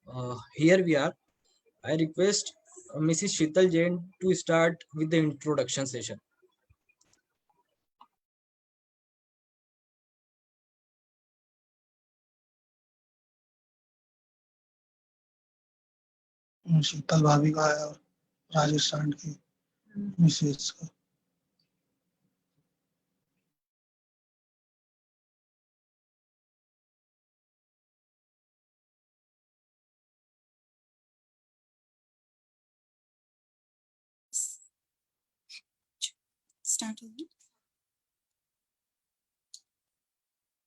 Here we are. I request Mrs. Sheetal Jain to start with the introduction session. शीतल भाभी का है और राजस्थान की मिसेज का।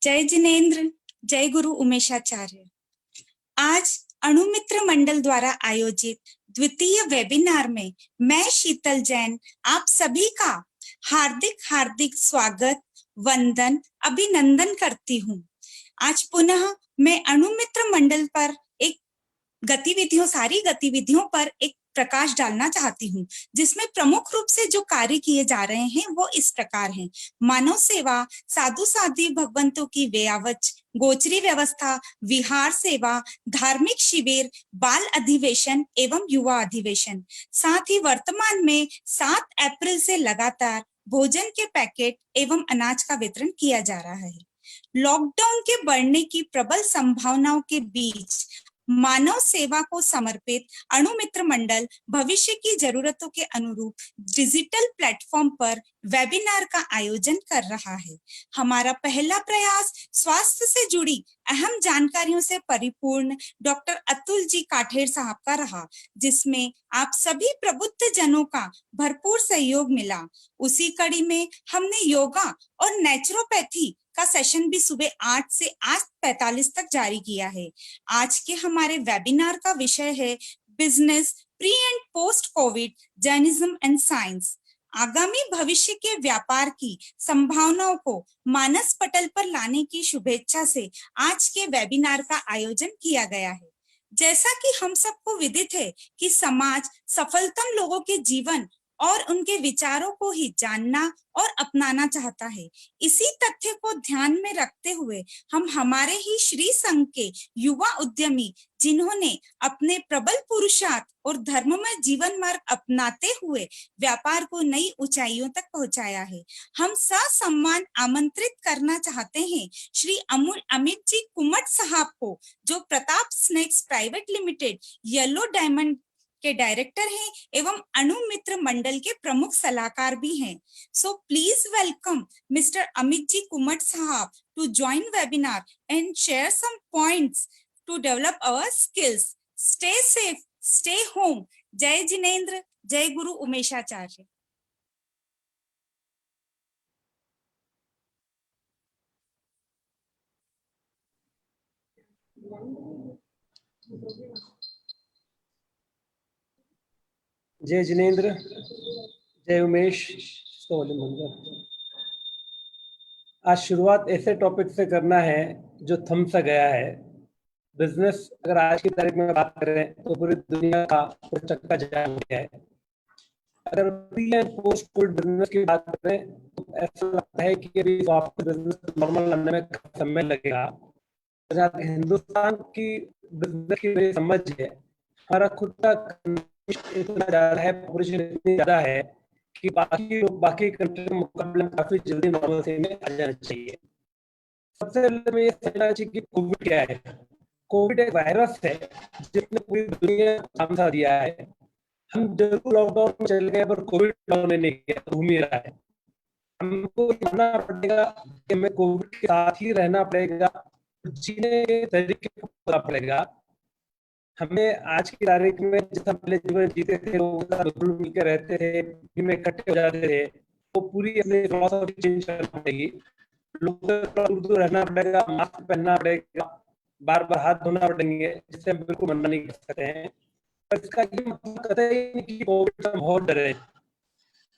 जय जिनेन्द्र, जय गुरु उमेशाचार्य। आज अणुमित्र मंडल द्वारा आयोजित द्वितीय वेबिनार में मैं शीतल जैन आप सभी का हार्दिक हार्दिक स्वागत, वंदन, अभिनंदन करती हूँ। आज पुनः मैं अणुमित्र मंडल पर सारी गतिविधियों पर एक प्रकाश डालना चाहती हूँ, जिसमें प्रमुख रूप से जो कार्य किए जा रहे हैं वो इस प्रकार हैं। मानव सेवा, साधु साध्वी भगवंतों की वेयावच, गोचरी व्यवस्था, विहार सेवा, धार्मिक शिविर, बाल अधिवेशन एवं युवा अधिवेशन। साथ ही वर्तमान में 7 अप्रैल से लगातार भोजन के पैकेट एवं अनाज का वितरण किया जा रहा है। लॉकडाउन के बढ़ने की प्रबल संभावनाओं के बीच मानव सेवा को समर्पित अणुमित्र मंडल भविष्य की जरूरतों के अनुरूप डिजिटल प्लेटफॉर्म पर वेबिनार का आयोजन कर रहा है। हमारा पहला प्रयास स्वास्थ्य से जुड़ी अहम जानकारियों से परिपूर्ण डॉक्टर अतुल जी काठेर साहब का रहा, जिसमें आप सभी प्रबुद्ध जनों का भरपूर सहयोग मिला। उसी कड़ी में हमने योगा और नेचुरोपैथी का सेशन भी सुबह 8 से 8:45 तक जारी किया है। आज के हमारे वेबिनार का विषय है business pre and post Covid, journalism and science. आगामी भविष्य के व्यापार की संभावनाओं को मानस पटल पर लाने की शुभेच्छा से आज के वेबिनार का आयोजन किया गया है। जैसा कि हम सबको विदित है कि समाज सफलतम लोगों के जीवन और उनके विचारों को ही जानना और अपनाना चाहता है। इसी तथ्य को ध्यान में रखते हुए हम हमारे ही श्री संघ के युवा उद्यमी, जिन्होंने अपने प्रबल पुरुषार्थ और धर्ममय जीवन मार्ग अपनाते हुए व्यापार को नई ऊंचाइयों तक पहुंचाया है, हम ससम्मान आमंत्रित करना चाहते हैं श्री अमित जी कुमट साहब को, जो Pratap snacks private limited yellow diamond के डायरेक्टर हैं एवं अणुमित्र मंडल के प्रमुख सलाहकार भी हैं। So please welcome mister Amit ji Kumat साहब to join webinar and share some points to develop our skills. Stay safe, stay home. जय जिनेन्द्र, जय गुरु उमेशाचार्य। जय जिनेन्द्र, जय उमेश। आज शुरुआत ऐसे टॉपिक से करना है जो थम सा गया है। बिजनेस अगर आज की तारीख में बात करें तो पूरी दुनिया का चक्का जाम हो गया है। अगर pre and post Covid business की बात करें तो ऐसा लगता है कि अभी वापस बिजनेस नॉर्मल आने में समय लगेगा। हिंदुस्तान की बिजनेस की समझ है, हमारा खुद का इतना ज्यादा है, पॉपुलेशन इतनी ज्यादा है कि बाकी कंट्री के मुकाबले काफी जल्दी नॉर्मल में आ जाना चाहिए। सबसे पहले मैं ये समझना चाहिए कि कोविड क्या है। कोविड एक वायरस है जिसने पूरी दुनिया को समझा दिया है। हम जरूर लॉकडाउन में चले गए पर कोविड डाउन नहीं किया, घूम ही रहा है। हमको मानना पड़ेगा कि हमें कोविड के साथ ही रहना पड़ेगा, जीने के तरीके को पता पड़ेगा। हमें आज की तारीख में जैसा पहले जीवन जीते थे, लोग मिलकर रहते थे, में इकट्ठे हो जाते थे, वो पूरी अपनी फिलॉसफी चेंज करनी पड़ेगी। लोगों दूर रहना पड़ेगा, मास्क पहनना पड़ेगा, बार बार हाथ धोना पड़ेंगे, जिससे हम बिल्कुल मना नहीं कर सकते हैं। पर इसका ये मतलब कहते हैं कि कोविड से बहुत डरे।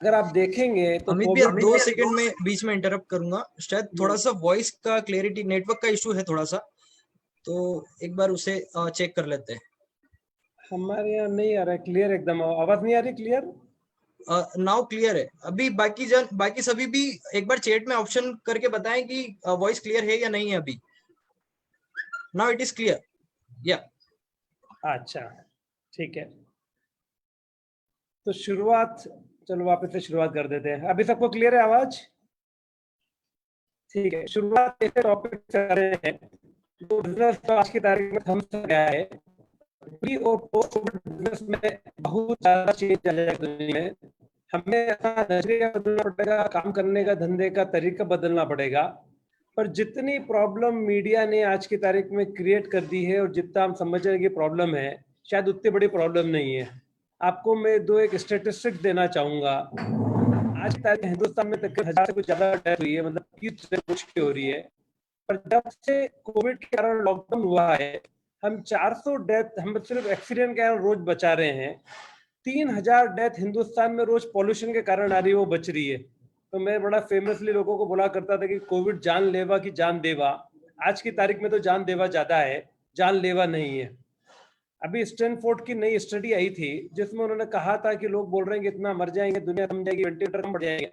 अगर आप देखेंगे तो अमित भैया 2 सेकंड में बीच में इंटरप्ट करूंगा, शायद थोड़ा सा वॉइस का क्लैरिटी, नेटवर्क का इशू है थोड़ा सा, तो एक बार उसे चेक कर लेते हैं। हमारे यहाँ नहीं आ रहा है क्लियर, एकदम आवाज नहीं आ रही क्लियर। नाउ क्लियर है। अभी बाकी सभी भी एक बार चैट में ऑप्शन करके बताएं कि वॉइस क्लियर है या नहीं है। अभी नाउ इट इज क्लियर। या अच्छा, ठीक है। तो शुरुआत, चलो वापस से शुरुआत कर देते हैं। अभी सबको क्लियर है आवाज? ठीक है, शुरुआत ऐसे टॉपिक से कर रहे हैं जो बिजनेस तो आज की तारीख में थम सा गया है। प्री और पोस्ट कोविड बिजनेस में बहुत ज्यादा चेंज आ जाएगा दुनिया में। हमें अपना नजरिया बदलना पड़ेगा, काम करने का, धंधे का तरीका बदलना पड़ेगा। पर जितनी प्रॉब्लम मीडिया ने आज की तारीख में क्रिएट कर दी है और जितना हम समझ रहे हैं कि प्रॉब्लम है, शायद उतनी बड़ी प्रॉब्लम नहीं है। आपको मैं दो एक स्टेटिस्टिक्स देना चाहूंगा। आज की तारीख में हिंदुस्तान में तकरीबन 1000 से कुछ ज्यादा डेथ हुई है, मतलब 30 से कुछ की हो रही है। पर जब से कोविड के कारण लॉकडाउन हुआ है, हम 400 डेथ हम सिर्फ एक्सीडेंट के कारण रोज बचा रहे हैं। 3000 डेथ हिंदुस्तान में रोज पॉल्यूशन के कारण आ रही है, वो बच रही है। तो मैं बड़ा फेमसली लोगों को बोला करता था कि कोविड जानलेवा की जानदेवा। आज की तारीख में तो जानदेवा ज्यादा है, जानलेवा नहीं है। अभी स्टैनफोर्ड की नई स्टडी आई थी जिसमें उन्होंने कहा था कि लोग बोल रहे हैं कि इतना मर जाएंगे, दुनिया थम जाएगी, वेंटिलेटर कम पड़ जाएंगे।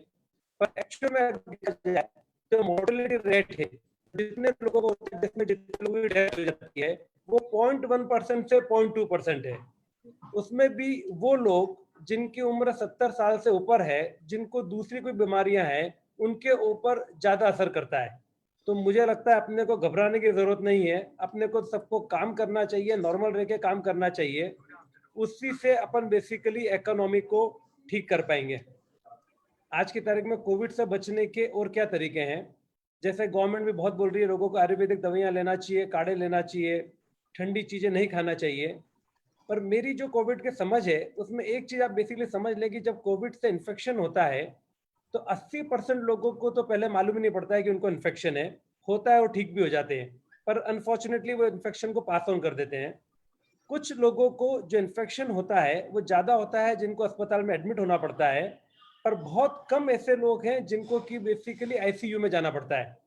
पर एक्चुअल में देखा जाए तो मोर्टेलिटी रेट है, जितने लोगों को जितने लोगों की डेथ हो जाती है, वो 0.1% से 0.2% है। उसमें भी वो लोग जिनकी उम्र 70 साल से ऊपर है, जिनको दूसरी कोई बीमारियां हैं, उनके ऊपर ज्यादा असर करता है। तो मुझे लगता है अपने को घबराने की जरूरत नहीं है। अपने को सबको काम करना चाहिए, नॉर्मल रह के काम करना चाहिए। उसी से अपन बेसिकली इकोनॉमी को ठीक कर पाएंगे। आज की तारीख में कोविड से बचने के और क्या तरीके हैं? जैसे गवर्नमेंट भी बहुत बोल रही है लोगों को आयुर्वेदिक दवाइयां लेना चाहिए, काढ़े लेना चाहिए, ठंडी चीजें नहीं खाना चाहिए। पर मेरी जो कोविड के समझ है उसमें एक चीज आप बेसिकली समझ लें कि जब कोविड से इन्फेक्शन होता है तो 80% लोगों को तो पहले मालूम ही नहीं पड़ता है कि उनको इन्फेक्शन है, होता है और ठीक भी हो जाते हैं। पर अनफॉर्चुनेटली वो इन्फेक्शन को पास ऑन कर देते हैं। कुछ लोगों को जो इन्फेक्शन होता है वो ज्यादा होता है, जिनको अस्पताल में एडमिट होना पड़ता है। पर बहुत कम ऐसे लोग हैं जिनको कि बेसिकली आईसीयू में जाना पड़ता है।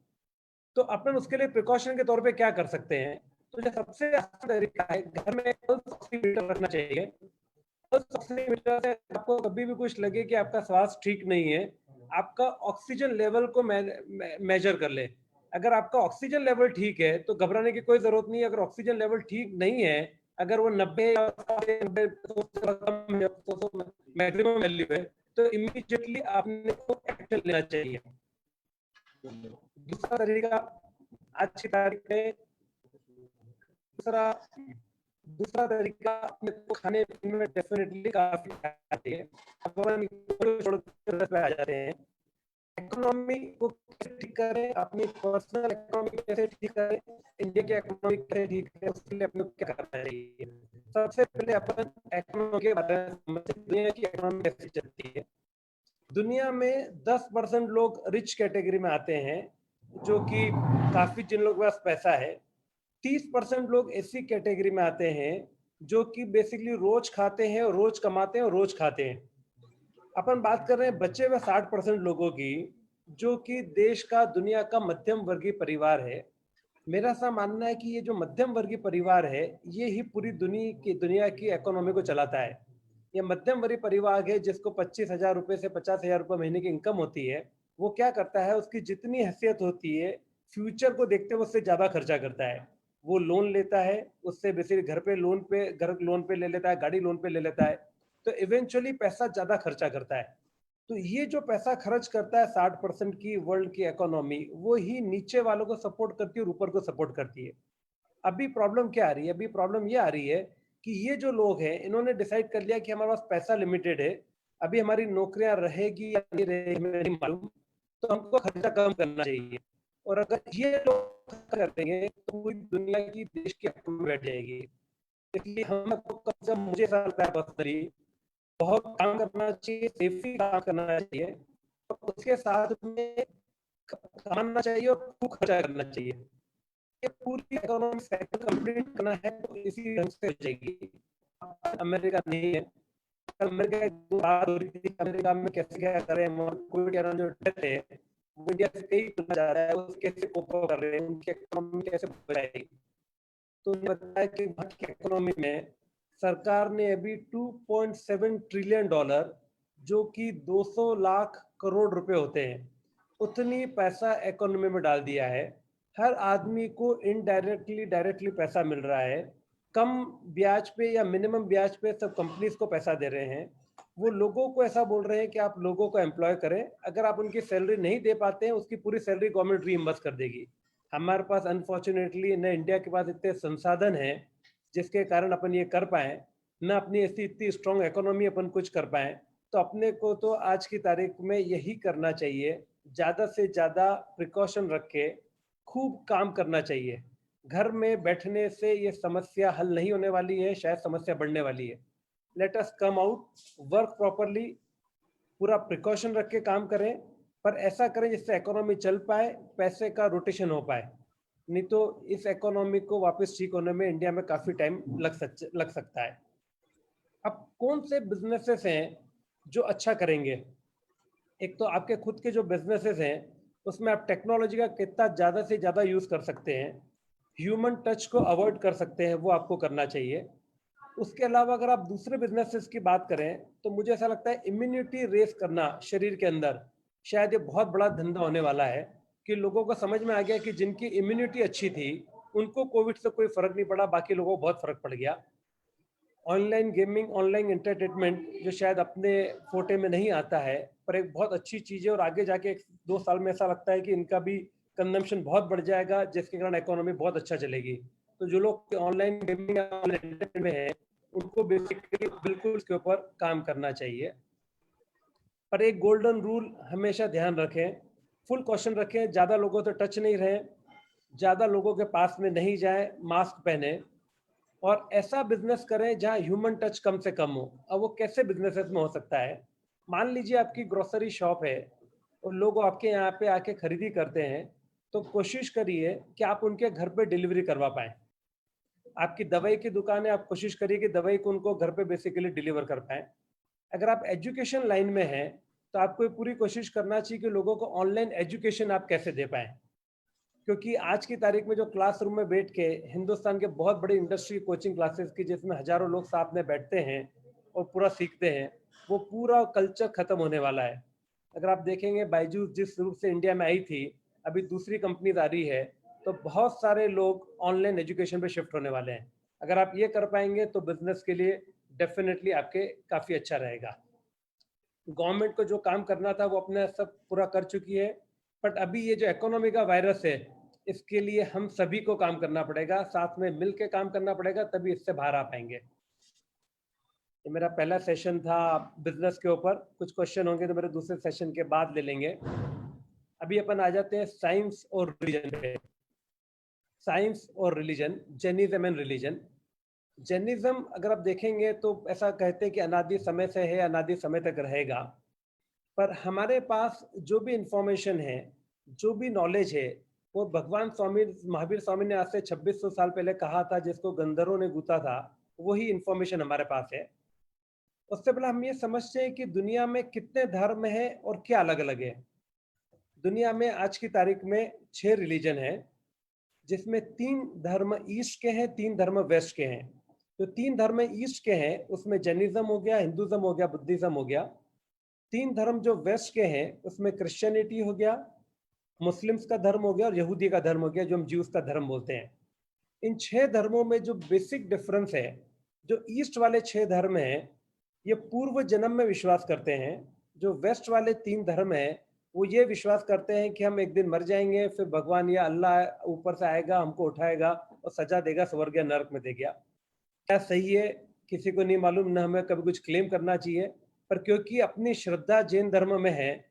तो अपन उसके लिए प्रिकॉशन के तौर पे क्या कर सकते हैं? तो जो सबसे आसान तरीका है, घर में पल्स ऑक्सीमीटर रखना चाहिए। पल्स ऑक्सीमीटर से आपको कभी भी कुछ लगे कि आपका श्वास ठीक नहीं है, आपका ऑक्सीजन लेवल को मेजर कर ले। अगर आपका ऑक्सीजन लेवल ठीक है तो घबराने की कोई जरूरत नहीं है। अगर ऑक्सीजन लेवल ठीक नहीं है, अगर वो 90 मैक्सिमम वैल्यू है, तो इमीडिएटली आपने को एक्शन लेना चाहिए। दूसरा तरीका आज की तारीख में दूसरा तरीका अपने को खाने पीने में डेफिनेटली काफी आती है। अब अपन पे आ जाते हैं। इकोनॉमी को कैसे ठीक करें, अपनी पर्सनल इकोनॉमी कैसे ठीक करें, इंडिया की इकोनॉमी कैसे ठीक करें, उसके लिए अपने को क्या करना चाहिए? सबसे पहले अपन इकोनॉमी के बारे में समझते हैं, दुनिया की इकोनॉमी कैसे चलती है। दुनिया में 10% लोग रिच कैटेगरी में आते हैं, जो कि काफी जिन लोगों के पास पैसा है। 30% लोग ऐसी कैटेगरी में आते हैं जो कि बेसिकली रोज खाते हैं और रोज कमाते हैं और रोज खाते हैं। अपन बात कर रहे हैं बचे हुए 60% लोगों की, जो कि देश का, दुनिया का मध्यम वर्गीय परिवार है। मेरा ऐसा मानना है कि ये जो मध्यम वर्गीय परिवार है, ये ही पूरी दुनिया की इकोनॉमी को चलाता है। ये मध्यम वर्गीय परिवार है जिसको 25,000 रुपए से 50,000 रुपए महीने की इनकम होती है। वो क्या करता है, उसकी जितनी हैसियत होती है, फ्यूचर को देखते हुए उससे ज्यादा खर्चा करता है। वो लोन लेता है, उससे बेसिकली घर लोन पे ले लेता है, गाड़ी लोन पे ले लेता है। तो इवेंचुअली पैसा ज्यादा खर्चा करता है। तो ये जो पैसा खर्च करता है 60% की वर्ल्ड की इकोनॉमी, वो ही नीचे वालों को सपोर्ट करती है और ऊपर को सपोर्ट करती है। अभी प्रॉब्लम क्या आ रही है? अभी प्रॉब्लम ये आ रही है कि ये जो लोग हैं, इन्होंने डिसाइड कर लिया कि हमारे पास पैसा लिमिटेड है, अभी हमारी नौकरियां रहेगी या नहीं रहेगी हमें नहीं मालूम, तो हमको खर्चा कम करना चाहिए। और अगर ये लोग कर देंगे तो पूरी दुनिया की, देश की इकोनॉमी बैठ जाएगी। इसलिए हमको कम से कम, मुझे ऐसा लगता है पर्सनली, बहुत काम करना चाहिए, सेफली काम करना चाहिए, और उसके साथ में कमाना चाहिए और खूब खर्चा करना चाहिए। ये पूरी इकोनॉमिक साइकिल कंप्लीट करना है तो इसी ढंग से हो जाएगी। अमेरिका नहीं है, अमेरिका की बात हो रही थी, अमेरिका में कैसे क्या कर रहे हैं, कोविड के जो डेथ है वो इंडिया से कई गुना जा रहा है, वो कैसे कोप कर रहे हैं, उनकी इकोनॉमी कैसे बढ़ाएगी। तो बताया कि वहाँ की इकोनॉमी में सरकार ने अभी $2.7 ट्रिलियन, जो कि 200 लाख करोड़ रुपए होते हैं, उतनी पैसा इकोनॉमी में डाल दिया है। हर आदमी को इनडायरेक्टली डायरेक्टली पैसा मिल रहा है। कम ब्याज पे या मिनिमम ब्याज पे सब कंपनीज को पैसा दे रहे हैं। वो लोगों को ऐसा बोल रहे हैं कि आप लोगों को एम्प्लॉय करें, अगर आप उनकी सैलरी नहीं दे पाते हैं उसकी पूरी सैलरी गवर्नमेंट रीइंबर्स कर देगी। हमारे पास अनफॉर्चुनेटली न इंडिया के पास इतने संसाधन हैं जिसके कारण अपन ये कर पाए, न अपनी ऐसी इतनी स्ट्रॉन्ग इकोनॉमी अपन कुछ कर पाए। तो अपने को तो आज की तारीख में यही करना चाहिए, ज़्यादा से ज़्यादा प्रिकॉशन रख के खूब काम करना चाहिए। घर में बैठने से ये समस्या हल नहीं होने वाली है, शायद समस्या बढ़ने वाली है। Let us come out, work properly, पूरा प्रिकॉशन रख के काम करें, पर ऐसा करें जिससे इकोनॉमी चल पाए, पैसे का रोटेशन हो पाए। नहीं तो इस इकोनॉमी को वापस ठीक होने में इंडिया में काफ़ी टाइम लग सकता है। अब कौन से बिजनेसेस हैं जो अच्छा करेंगे? एक तो आपके खुद के जो बिजनेसेस हैं उसमें आप टेक्नोलॉजी का कितना ज़्यादा से ज़्यादा यूज़ कर सकते हैं, ह्यूमन टच को अवॉइड कर सकते हैं, वो आपको करना चाहिए। उसके अलावा अगर आप दूसरे बिजनेसेस की बात करें तो मुझे ऐसा लगता है इम्यूनिटी रेस करना शरीर के अंदर, शायद ये बहुत बड़ा धंधा होने वाला है कि लोगों को समझ में आ गया कि जिनकी इम्यूनिटी अच्छी थी उनको कोविड से कोई फर्क नहीं पड़ा, बाकी लोगों को बहुत फर्क पड़ गया। ऑनलाइन गेमिंग, ऑनलाइन एंटरटेनमेंट जो शायद अपने फोटे में नहीं आता है, पर एक बहुत अच्छी चीज़ है और आगे जाके 1-2 साल में ऐसा लगता है कि इनका भी कंजम्पशन बहुत बढ़ जाएगा जिसके कारण इकोनॉमी बहुत अच्छा चलेगी। तो जो लोग ऑनलाइन गेमिंग में है उनको बेसिकली बिल्कुल इसके ऊपर काम करना चाहिए। पर एक गोल्डन रूल हमेशा ध्यान रखें, फुल क्वेश्चन रखें, ज़्यादा लोगों तो टच नहीं रहें, ज़्यादा लोगों के पास में नहीं जाएं, मास्क पहने और ऐसा बिजनेस करें जहां ह्यूमन टच कम से कम हो। अब वो कैसे बिजनेसेस में हो सकता है? मान लीजिए आपकी ग्रोसरी शॉप है और लोग आपके यहाँ पे आके खरीदी करते हैं, तो कोशिश करिए कि आप उनके घर पे डिलीवरी करवा पाएं। आपकी दवाई की दुकान है, आप कोशिश करिए कि दवाई को उनको घर पे बेसिकली डिलीवर कर पाएं। अगर आप एजुकेशन लाइन में हैं तो आपको ये पूरी कोशिश करना चाहिए कि लोगों को ऑनलाइन एजुकेशन आप कैसे दे पाएं, क्योंकि आज की तारीख में जो क्लासरूम में बैठ के हिंदुस्तान के बहुत बड़ी इंडस्ट्री कोचिंग क्लासेस की जिसमें हजारों लोग साथ में बैठते हैं और पूरा सीखते हैं, वो पूरा कल्चर खत्म होने वाला है। अगर आप देखेंगे बायजूस जिस रूप से इंडिया में आई थी, अभी दूसरी कंपनीज आ रही है, तो बहुत सारे लोग ऑनलाइन एजुकेशन पे शिफ्ट होने वाले हैं। अगर आप ये कर पाएंगे तो बिजनेस के लिए डेफिनेटली आपके काफ़ी अच्छा रहेगा। गवर्नमेंट को जो काम करना था वो अपने सब पूरा कर चुकी है, बट अभी ये जो इकोनॉमी का वायरस है इसके लिए हम सभी को काम करना पड़ेगा, साथ में मिल के काम करना पड़ेगा, तभी इससे बाहर आ पाएंगे। ये मेरा पहला सेशन था बिजनेस के ऊपर, कुछ क्वेश्चन होंगे तो मेरे दूसरे सेशन के बाद ले लेंगे। अभी अपन आ जाते हैं साइंस और रिलीजन पे। साइंस और religion, Jainism and religion. Jainism अगर आप देखेंगे तो ऐसा कहते हैं कि अनादि समय से है, अनादि समय तक रहेगा, पर हमारे पास जो भी इंफॉर्मेशन है, जो भी नॉलेज है, वो भगवान स्वामी महावीर स्वामी ने आज से 2600 साल पहले कहा था, जिसको गंधर्वों ने गूंथा था, वही इंफॉर्मेशन हमारे पास है। उससे पहले हम ये समझते हैं कि दुनिया में कितने धर्म हैं और क्या अलग अलग है। दुनिया में आज की तारीख में 6 रिलीजन है, जिसमें 3 धर्म ईस्ट के हैं, 3 धर्म वेस्ट के हैं। तो 3 धर्म ईस्ट के हैं उसमें जैनिज्म हो गया, हिंदुज्म हो गया, बुद्धिज्म हो गया। 3 धर्म जो वेस्ट के हैं उसमें क्रिश्चियनिटी हो गया, मुस्लिम्स का धर्म हो गया और यहूदी का धर्म हो गया, जो हम ज्यूस का धर्म बोलते हैं। इन 6 धर्मों में जो बेसिक डिफरेंस है, जो ईस्ट वाले 6 धर्म हैं ये पूर्व जन्म में विश्वास करते हैं, जो वेस्ट वाले 3 धर्म हैं वो ये विश्वास करते हैं कि हम एक दिन मर जाएंगे, फिर भगवान या अल्लाह ऊपर से आएगा, हमको उठाएगा और सजा देगा, स्वर्ग या नरक में देगा। क्या सही है किसी को नहीं मालूम, न हमें कभी कुछ क्लेम करना चाहिए, पर क्योंकि अपनी श्रद्धा जैन धर्म में है,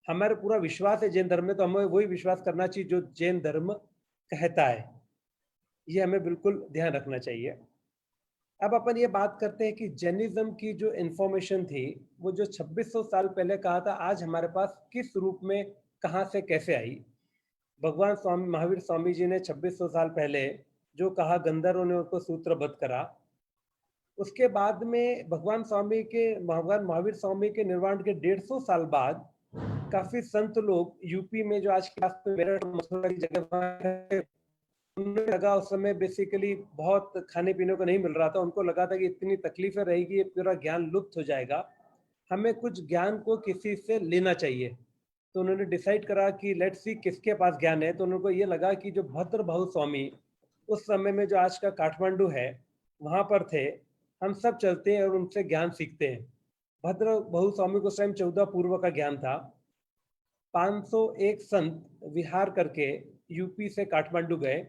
हमारा पूरा विश्वास है जैन धर्म में, तो हमें वही विश्वास करना चाहिए जो जैन धर्म कहता है। ये हमें बिल्कुल ध्यान रखना चाहिए। अब अपन ये बात करते हैं कि जैनिज्म की जो इंफॉर्मेशन थी वो जो 2600 साल पहले कहा था, आज हमारे पास किस रूप में, कहाँ से, कैसे आई। भगवान स्वामी महावीर स्वामी जी ने 2600 साल पहले जो कहा, गंधर्वों ने उनको सूत्रबद्ध करा। उसके बाद में भगवान महावीर स्वामी के निर्वाण के 150 साल बाद काफी संत लोग यूपी में, जो आज के पास में मेरठ मथुरा की जगह, उन्हें लगा उस समय बेसिकली बहुत खाने पीने को नहीं मिल रहा था, उनको लगा था कि इतनी तकलीफें रहेगी, ये पूरा ज्ञान लुप्त हो जाएगा, हमें कुछ ज्ञान को किसी से लेना चाहिए। तो उन्होंने डिसाइड करा कि लेट्स सी किसके पास ज्ञान है। तो उनको ये लगा कि जो भद्र भाऊ स्वामी उस समय में जो आज का काठमांडू है वहां पर थे। हम सब चलते हैं और उनसे ज्ञान सीखते हैं। भद्र बहु स्वामी को स्वयं 14 पूर्व का ज्ञान था। 501 संत विहार करके यूपी से काठमांडू गए।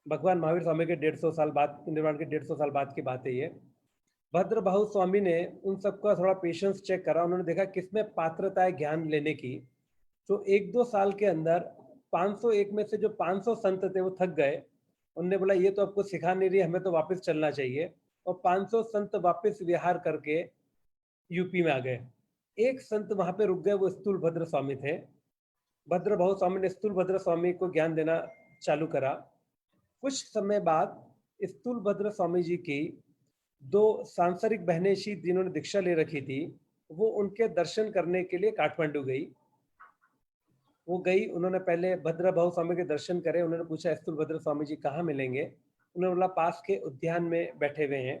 भगवान महावीर स्वामी के 150 साल बाद, निर्वाण के 150 साल बाद की बात है ये। भद्र बहु स्वामी ने उन सबका थोड़ा पेशेंस चेक करा। उन्होंने देखा किसमें पात्रता है ज्ञान लेने की। तो 1-2 साल के अंदर 501 में से जो 500 संत थे वो थक गए। उन्होंने बोला ये तो आपको सिखा नहीं रही, हमें तो वापस चलना चाहिए। और 500 संत वापस विहार करके यूपी में आ गए। एक संत वहां पे रुक गए, वो स्थूल भद्र स्वामी थे। भद्र बहु स्वामी ने स्थूल भद्र स्वामी को ज्ञान देना चालू करा। कुछ समय बाद स्थूल भद्र स्वामी जी की 2 सांसारिक बहनें शी जिन्होंने दीक्षा ले रखी थी, वो उनके दर्शन करने के लिए काठमांडू गई। वो गई, उन्होंने पहले भद्र बहु स्वामी के दर्शन करे। उन्होंने पूछा स्थूल भद्र स्वामी जी कहाँ मिलेंगे? उन्होंने बोला पास के उद्यान में बैठे हुए हैं।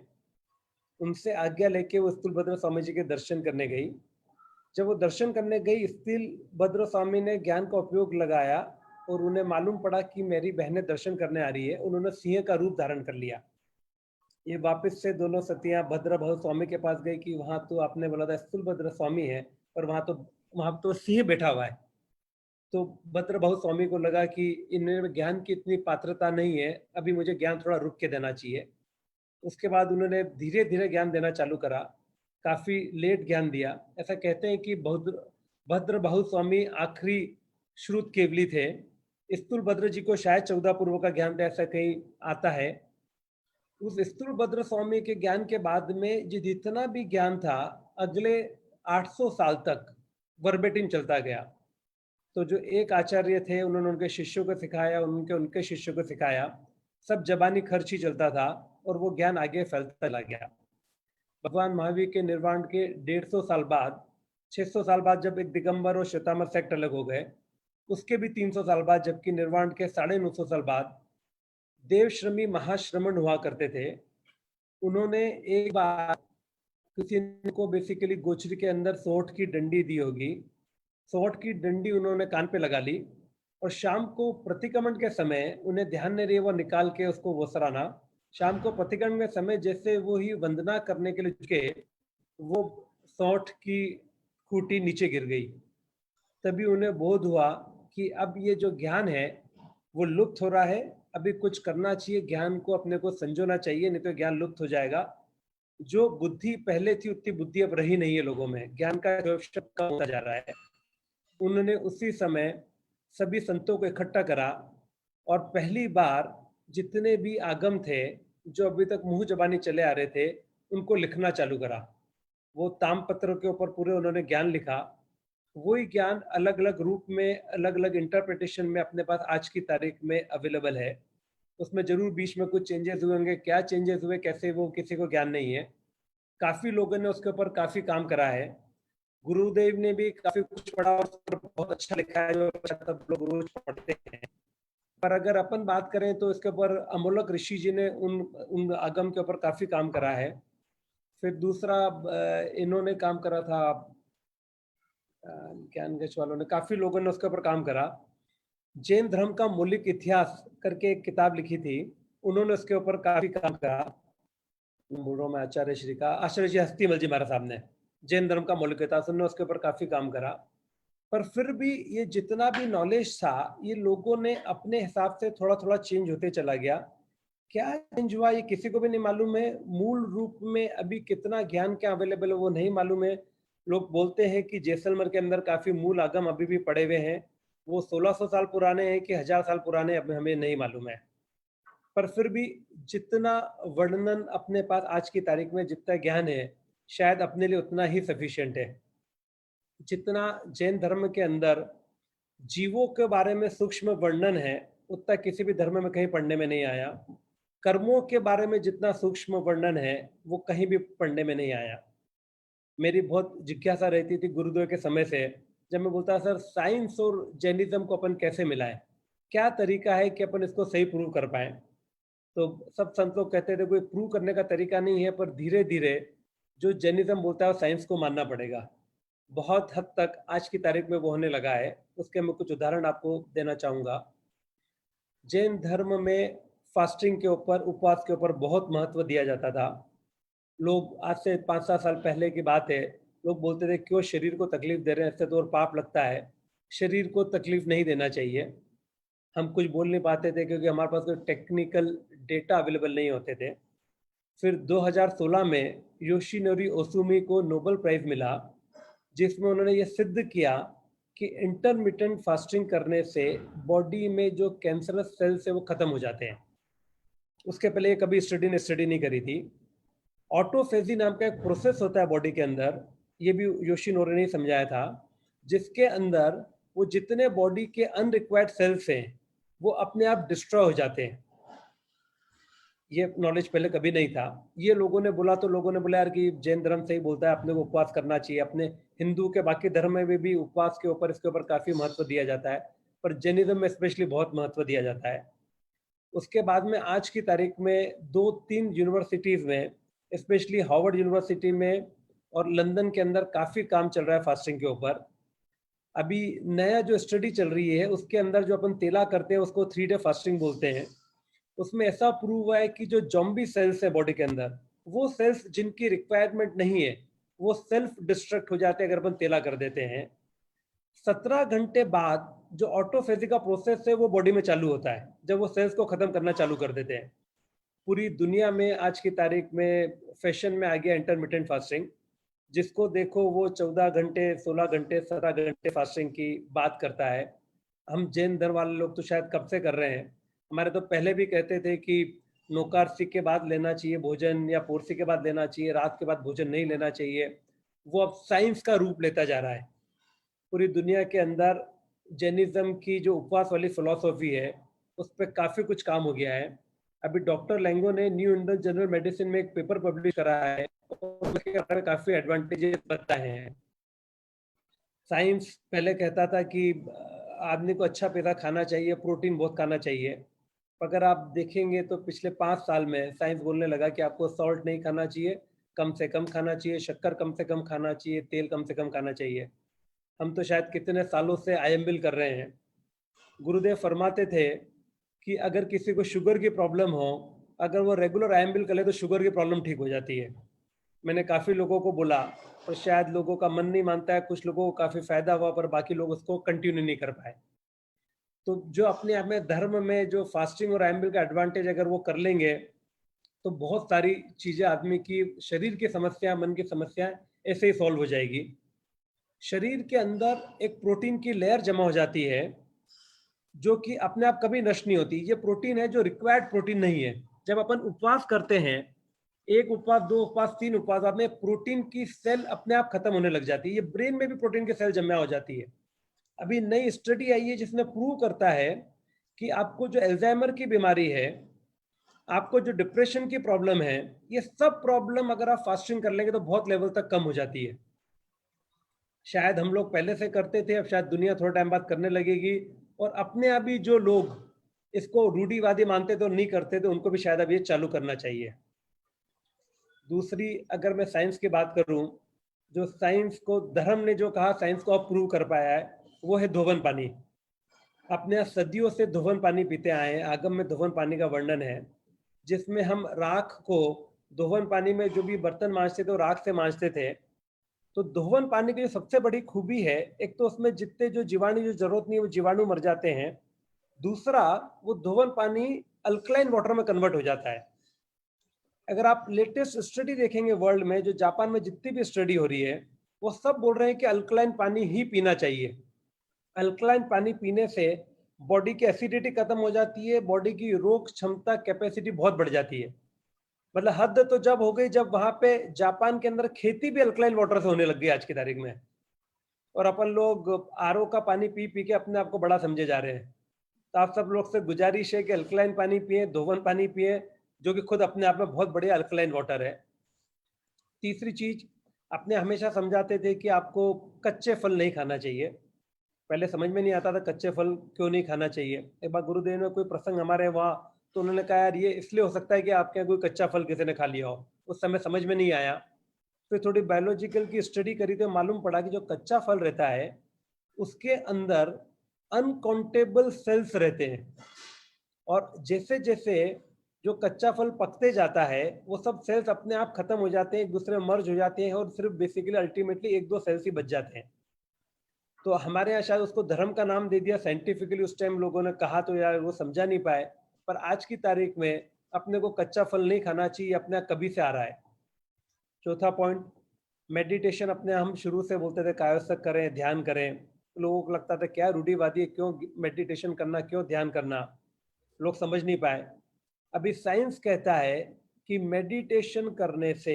उनसे आज्ञा लेके वो स्थूल भद्र स्वामी जी के दर्शन करने गई। जब वो दर्शन करने गई, स्थूल भद्र स्वामी ने ज्ञान का उपयोग लगाया और उन्हें मालूम पड़ा कि मेरी बहनें दर्शन करने आ रही है। उन्होंने सिंह का रूप धारण कर लिया। ये वापस से दोनों सतियां भद्र बहु स्वामी के पास गई कि वहां तो आपने बोला था स्थूल भद्र स्वामी है, पर वहां तो सिंह बैठा हुआ है। तो भद्र बहु स्वामी को लगा कि इनमें ज्ञान की इतनी पात्रता नहीं है, अभी मुझे ज्ञान थोड़ा रुक के देना चाहिए। उसके बाद उन्होंने धीरे धीरे ज्ञान देना चालू करा। काफी लेट ज्ञान दिया। ऐसा कहते हैं कि भद्र बहु स्वामी आखिरी श्रुत केवली थे। स्थूल भद्र जी को शायद 14 पूर्व का ज्ञान था, ऐसा कहीं आता है। उस स्थूल भद्र स्वामी के ज्ञान के बाद में जितना भी ज्ञान था, अगले 800 साल तक वर्बेटिम चलता गया। तो जो एक आचार्य थे उन्होंने उनके शिष्यों को सिखाया, उनके शिष्यों को सिखाया। सब जबानी खर्च ही चलता था और वो ज्ञान आगे फैलता चला गया। भगवान महावीर के निर्वाण के 150 साल बाद, 600 साल बाद जब एक दिगंबर और श्वेतांबर सेक्ट अलग हो गए, उसके भी 300 साल बाद, जबकि निर्वाण के 950 साल बाद देवश्रमी महाश्रमण हुआ करते थे। उन्होंने एक बार किसी को बेसिकली गोचरी के अंदर सोट की डंडी दी होगी। सोट की डंडी उन्होंने कान पे लगा ली और शाम को प्रतिक्रमण के समय उन्हें ध्यान नहीं रही, वो निकाल के उसको वो सराना। शाम को प्रतिक्रमण के समय जैसे वो ही वंदना करने के लिए झुके, वो सोट की खूंटी नीचे गिर गई। तभी उन्हें बोध हुआ कि अब ये जो ज्ञान है वो लुप्त हो रहा है, अभी कुछ करना चाहिए, ज्ञान को अपने को संजोना चाहिए, नहीं तो ज्ञान लुप्त हो जाएगा। जो बुद्धि पहले थी उतनी बुद्धि अब रही नहीं है लोगों में, ज्ञान का कम होता जा रहा है। उन्होंने उसी समय सभी संतों को इकट्ठा करा और पहली बार जितने भी आगम थे जो अभी तक मुंह जबानी चले आ रहे थे, उनको लिखना चालू करा। वो तामपत्र के ऊपर पूरे उन्होंने ज्ञान लिखा। वही ज्ञान अलग अलग रूप में, अलग अलग इंटरप्रिटेशन में अपने पास आज की तारीख में अवेलेबल है। उसमें जरूर बीच में कुछ चेंजेस हुए होंगे, क्या चेंजेस हुए कैसे, वो किसी को ज्ञान नहीं है। काफी लोगों ने उसके ऊपर काफी काम करा है। गुरुदेव ने भी काफी कुछ पढ़ा और बहुत अच्छा लिखा है, जो सब लोग रोज पढ़ते हैं। पर अगर अपन बात करें तो इसके ऊपर अमोलक ऋषि जी ने उन आगम के ऊपर काफी काम करा है। फिर दूसरा इन्होंने काम करा था, ज्ञान गच वालों ने, काफी लोगों ने उसके ऊपर काम करा। जैन धर्म का मौलिक इतिहास करके एक किताब लिखी थी, उन्होंने उसके ऊपर काफी काम करा। बोल रहा हूँ मैं आचार्य श्री का, आचार्य जी हस्तीमल जी महाराज साहब ने जैन धर्म का मौलिक इतिहास, उन्होंने उसके ऊपर काफी काम करा। पर फिर भी ये जितना भी नॉलेज था, ये लोगों ने अपने हिसाब से थोड़ा थोड़ा चेंज होते चला गया। क्या चेंज हुआ ये किसी को भी नहीं मालूम है। मूल रूप में अभी कितना ज्ञान क्या अवेलेबल है वो नहीं मालूम है। लोग बोलते हैं कि जैसलमेर के अंदर काफी मूल आगम अभी भी पड़े हुए हैं, वो 1600 साल पुराने हैं कि 1000 साल पुराने, अब हमें नहीं मालूम है। पर फिर भी जितना वर्णन अपने पास आज की तारीख में, जितना ज्ञान है, शायद अपने लिए उतना ही सफिशिएंट है। जितना जैन धर्म के अंदर जीवों के बारे में सूक्ष्म वर्णन है, उतना किसी भी धर्म में कहीं पढ़ने में नहीं आया। कर्मों के बारे में जितना सूक्ष्म वर्णन है, वो कहीं भी पढ़ने में नहीं आया। मेरी बहुत जिज्ञासा रहती थी गुरुदेव के समय से, जब मैं बोलता सर साइंस और जैनिज्म को अपन कैसे मिलाएं, क्या तरीका है कि अपन इसको सही प्रूव कर पाए। तो सब संत लोग कहते थे कोई प्रूव करने का तरीका नहीं है, पर धीरे धीरे जो जैनिज्म बोलता है साइंस को मानना पड़ेगा। बहुत हद तक आज की तारीख में वो होने लगा है। उसके मैं कुछ उदाहरण आपको देना चाहूंगा। जैन धर्म में फास्टिंग के ऊपर, उपवास के ऊपर बहुत महत्व दिया जाता था। लोग आज से 5-7 साल पहले की बात है, लोग बोलते थे क्यों शरीर को तकलीफ दे रहे हैं, इससे तो और पाप लगता है, शरीर को तकलीफ नहीं देना चाहिए। हम कुछ बोल नहीं पाते थे क्योंकि हमारे पास कोई टेक्निकल डेटा अवेलेबल नहीं होते थे। फिर 2016 में योशिनोरी ओसुमी को नोबेल प्राइज मिला, जिसमें उन्होंने ये सिद्ध किया कि इंटरमिटेंट फास्टिंग करने से बॉडी में जो कैंसरस सेल्स है वो खत्म हो जाते हैं। उसके पहले ये कभी स्टडी नहीं करी थी। ऑटोफेजी नाम का एक प्रोसेस होता है बॉडी के अंदर, ये भी योशिनोरी ने समझाया था, जिसके अंदर वो जितने बॉडी के अनरिक्वायर्ड सेल्स हैं वो अपने आप डिस्ट्रॉय हो जाते हैं। ये नॉलेज पहले कभी नहीं था। ये लोगों ने बोला तो लोगों ने बोला यार कि जैन धर्म से ही बोलता है अपने को उपवास करना चाहिए, अपने हिंदू के बाकी धर्म में भी उपवास के ऊपर इसके ऊपर काफी महत्व दिया जाता है, पर जैनिज्म में स्पेशली बहुत महत्व दिया जाता है। उसके बाद में आज की तारीख में 2-3 यूनिवर्सिटीज में, स्पेशली हार्वर्ड यूनिवर्सिटी में और लंदन के अंदर काफी काम चल रहा है फास्टिंग के ऊपर। अभी नया जो स्टडी चल रही है उसके अंदर जो अपन तेला करते हैं उसको 3 डे फास्टिंग बोलते हैं। उसमें ऐसा प्रूव हुआ है कि जो जॉम्बी सेल्स है बॉडी के अंदर, वो सेल्स जिनकी रिक्वायरमेंट नहीं है वो सेल्फ डिस्ट्रक्ट हो जाते हैं अगर अपन तेला कर देते हैं। 17 घंटे बाद जो ऑटोफेजी का प्रोसेस है वो बॉडी में चालू होता है, जब वो सेल्स को खत्म करना चालू कर देते हैं। पूरी दुनिया में आज की तारीख में फैशन में आ गया इंटरमिटेंट फास्टिंग, जिसको देखो वो 14 घंटे, 16 घंटे, 17 घंटे फास्टिंग की बात करता है। हम जैन धर्म वाले लोग तो शायद कब से कर रहे हैं। हमारे तो पहले भी कहते थे कि नोकारसी के बाद लेना चाहिए भोजन, या पोरसी के बाद लेना चाहिए, रात के बाद भोजन नहीं लेना चाहिए। वो अब साइंस का रूप लेता जा रहा है। पूरी दुनिया के अंदर जैनिज्म की जो उपवास वाली फिलॉसफी है उस पर काफ़ी कुछ काम हो गया है। अभी डॉक्टर लेंगो ने न्यू इंडियन जर्नल मेडिसिन में एक पेपर पब्लिश करा है और उसके काफ़ी एडवांटेजेस बताए हैं। साइंस पहले कहता था कि आदमी को अच्छा पैसा खाना चाहिए, प्रोटीन बहुत खाना चाहिए। अगर आप देखेंगे तो पिछले 5 साल में साइंस बोलने लगा कि आपको सॉल्ट नहीं खाना चाहिए, कम से कम खाना चाहिए, शक्कर कम से कम खाना चाहिए, तेल कम से कम खाना चाहिए। हम तो शायद कितने सालों से आईएमबिल कर रहे हैं। गुरुदेव फरमाते थे कि अगर किसी को शुगर की प्रॉब्लम हो, अगर वो रेगुलर आईएमबिल कर ले तो शुगर की प्रॉब्लम ठीक हो जाती है। मैंने काफ़ी लोगों को बोला, पर शायद लोगों का मन नहीं मानता है। कुछ लोगों को काफ़ी फायदा हुआ पर बाकी लोग उसको कंटिन्यू नहीं कर पाए। तो जो अपने आप में धर्म में जो फास्टिंग और आईएमबिल का एडवांटेज अगर वो कर लेंगे तो बहुत सारी चीज़ें आदमी की शरीर की समस्या, मन की समस्याएं ऐसे ही सॉल्व हो जाएगी। शरीर के अंदर एक प्रोटीन की लेयर जमा हो जाती है जो कि अपने आप कभी नष्ट नहीं होती। ये प्रोटीन है जो रिक्वायर्ड प्रोटीन नहीं है। जब अपन उपवास करते हैं, 1 उपवास, 2 उपवास, 3 उपवास, आपने प्रोटीन की सेल अपने आप खत्म होने लग जाती है। ये ब्रेन में भी प्रोटीन की सेल जमा हो जाती है। अभी नई स्टडी आई है जिसने प्रूव करता है कि आपको जो अल्जाइमर की बीमारी है, आपको जो डिप्रेशन की प्रॉब्लम है, ये सब प्रॉब्लम अगर आप फास्टिंग कर लेंगे तो बहुत लेवल तक कम हो जाती है। शायद हम लोग पहले से करते थे, अब शायद दुनिया थोड़ा टाइम बाद करने लगेगी, और अपने आप ही जो लोग इसको रूढ़िवादी मानते थे और नहीं करते थे उनको भी शायद अब ये चालू करना चाहिए। दूसरी, अगर मैं साइंस की बात करूं, जो साइंस को, धर्म ने जो कहा साइंस को अब प्रूव कर पाया है, वो है धोवन पानी। अपने यहाँ सदियों से धोवन पानी पीते आए हैं। आगम में धोवन पानी का वर्णन है जिसमें हम राख को धोवन पानी में जो भी बर्तन मांजते थे वो राख से मांजते थे। तो धोवन पानी की जो सबसे बड़ी खूबी है, एक तो उसमें जितने जो जीवाणु जो जरूरत नहीं है वो जीवाणु मर जाते हैं। दूसरा, वो धोवन पानी अल्कलाइन वाटर में कन्वर्ट हो जाता है। अगर आप लेटेस्ट स्टडी देखेंगे वर्ल्ड में, जो जापान में जितनी भी स्टडी हो रही है, वो सब बोल रहे हैं कि अल्कलाइन पानी ही पीना चाहिए। अल्कलाइन पानी पीने से बॉडी की एसिडिटी खत्म हो जाती है, बॉडी की रोग क्षमता कैपेसिटी बहुत बढ़ जाती है। मतलब हद तो जब हो गई जब वहां पे जापान के अंदर खेती भी अल्कलाइन वाटर से होने लग गई आज की तारीख में, और अपन लोग आरओ का पानी पी पी के अपने आप को बड़ा समझे जा रहे हैं। तो आप सब लोग से गुजारिश है कि अल्कलाइन पानी पिए, धोवन पानी पिए, जो कि खुद अपने आप में बहुत बढ़िया अल्कलाइन वाटर है। तीसरी चीज, अपने हमेशा समझाते थे कि आपको कच्चे फल नहीं खाना चाहिए। पहले समझ में नहीं आता था कच्चे फल क्यों नहीं खाना चाहिए। एक बार गुरुदेव ने कोई प्रसंग हमारे वहाँ, तो उन्होंने कहा यार ये इसलिए हो सकता है कि आपके यहाँ कोई कच्चा फल किसी ने खा लिया हो। उस समय समझ में नहीं आया। फिर थोड़ी बायोलॉजिकल की स्टडी करी तो मालूम पड़ा कि जो कच्चा फल रहता है उसके अंदर अनकाउंटेबल सेल्स रहते हैं। और जैसे जैसे जो कच्चा फल पकते जाता है वो सब सेल्स अपने आप खत्म हो जाते हैं, एक दूसरे में मर्ज हो जाते हैं और सिर्फ बेसिकली अल्टीमेटली एक दो सेल्स ही बच जाते हैं। तो हमारे यहाँ शायद उसको धर्म का नाम दे दिया साइंटिफिकली, उस टाइम लोगों ने कहा तो यार वो समझा नहीं पाए, पर आज की तारीख में अपने को कच्चा फल नहीं खाना चाहिए, अपने आप कभी से आ रहा है। चौथा पॉइंट, मेडिटेशन अपने हम शुरू से बोलते थे कायस्थ करें, ध्यान करें। लोगों को लगता था क्या रूढ़िवादी है, क्यों मेडिटेशन करना, क्यों ध्यान करना, लोग समझ नहीं पाए। अभी साइंस कहता है कि मेडिटेशन करने से,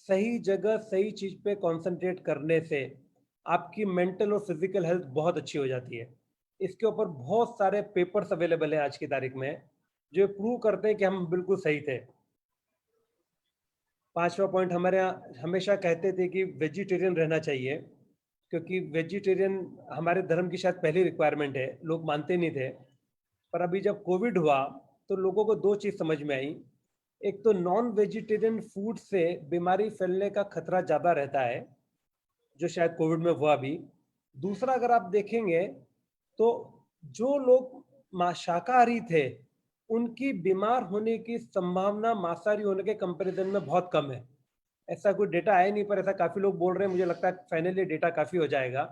सही जगह सही चीज पे कंसंट्रेट करने से आपकी मेंटल और फिजिकल हेल्थ बहुत अच्छी हो जाती है। इसके ऊपर बहुत सारे पेपर्स अवेलेबल हैं आज की तारीख में जो प्रूव करते हैं कि हम बिल्कुल सही थे। पांचवा पॉइंट, हमारे यहाँ हमेशा कहते थे कि वेजिटेरियन रहना चाहिए, क्योंकि वेजिटेरियन हमारे धर्म की शायद पहली रिक्वायरमेंट है, लोग मानते नहीं थे। पर अभी जब कोविड हुआ तो लोगों को दो चीज समझ में आई। एक तो नॉन वेजिटेरियन फूड से बीमारी फैलने का खतरा ज्यादा रहता है, जो शायद कोविड में हुआ भी। दूसरा, अगर आप देखेंगे तो जो लोग शाकाहारी थे उनकी बीमार होने की संभावना मांसाहारी होने के कंपैरिजन में बहुत कम है। ऐसा कोई डेटा आया नहीं, पर ऐसा काफी लोग बोल रहे हैं। मुझे लगता है फाइनली डेटा काफी हो जाएगा।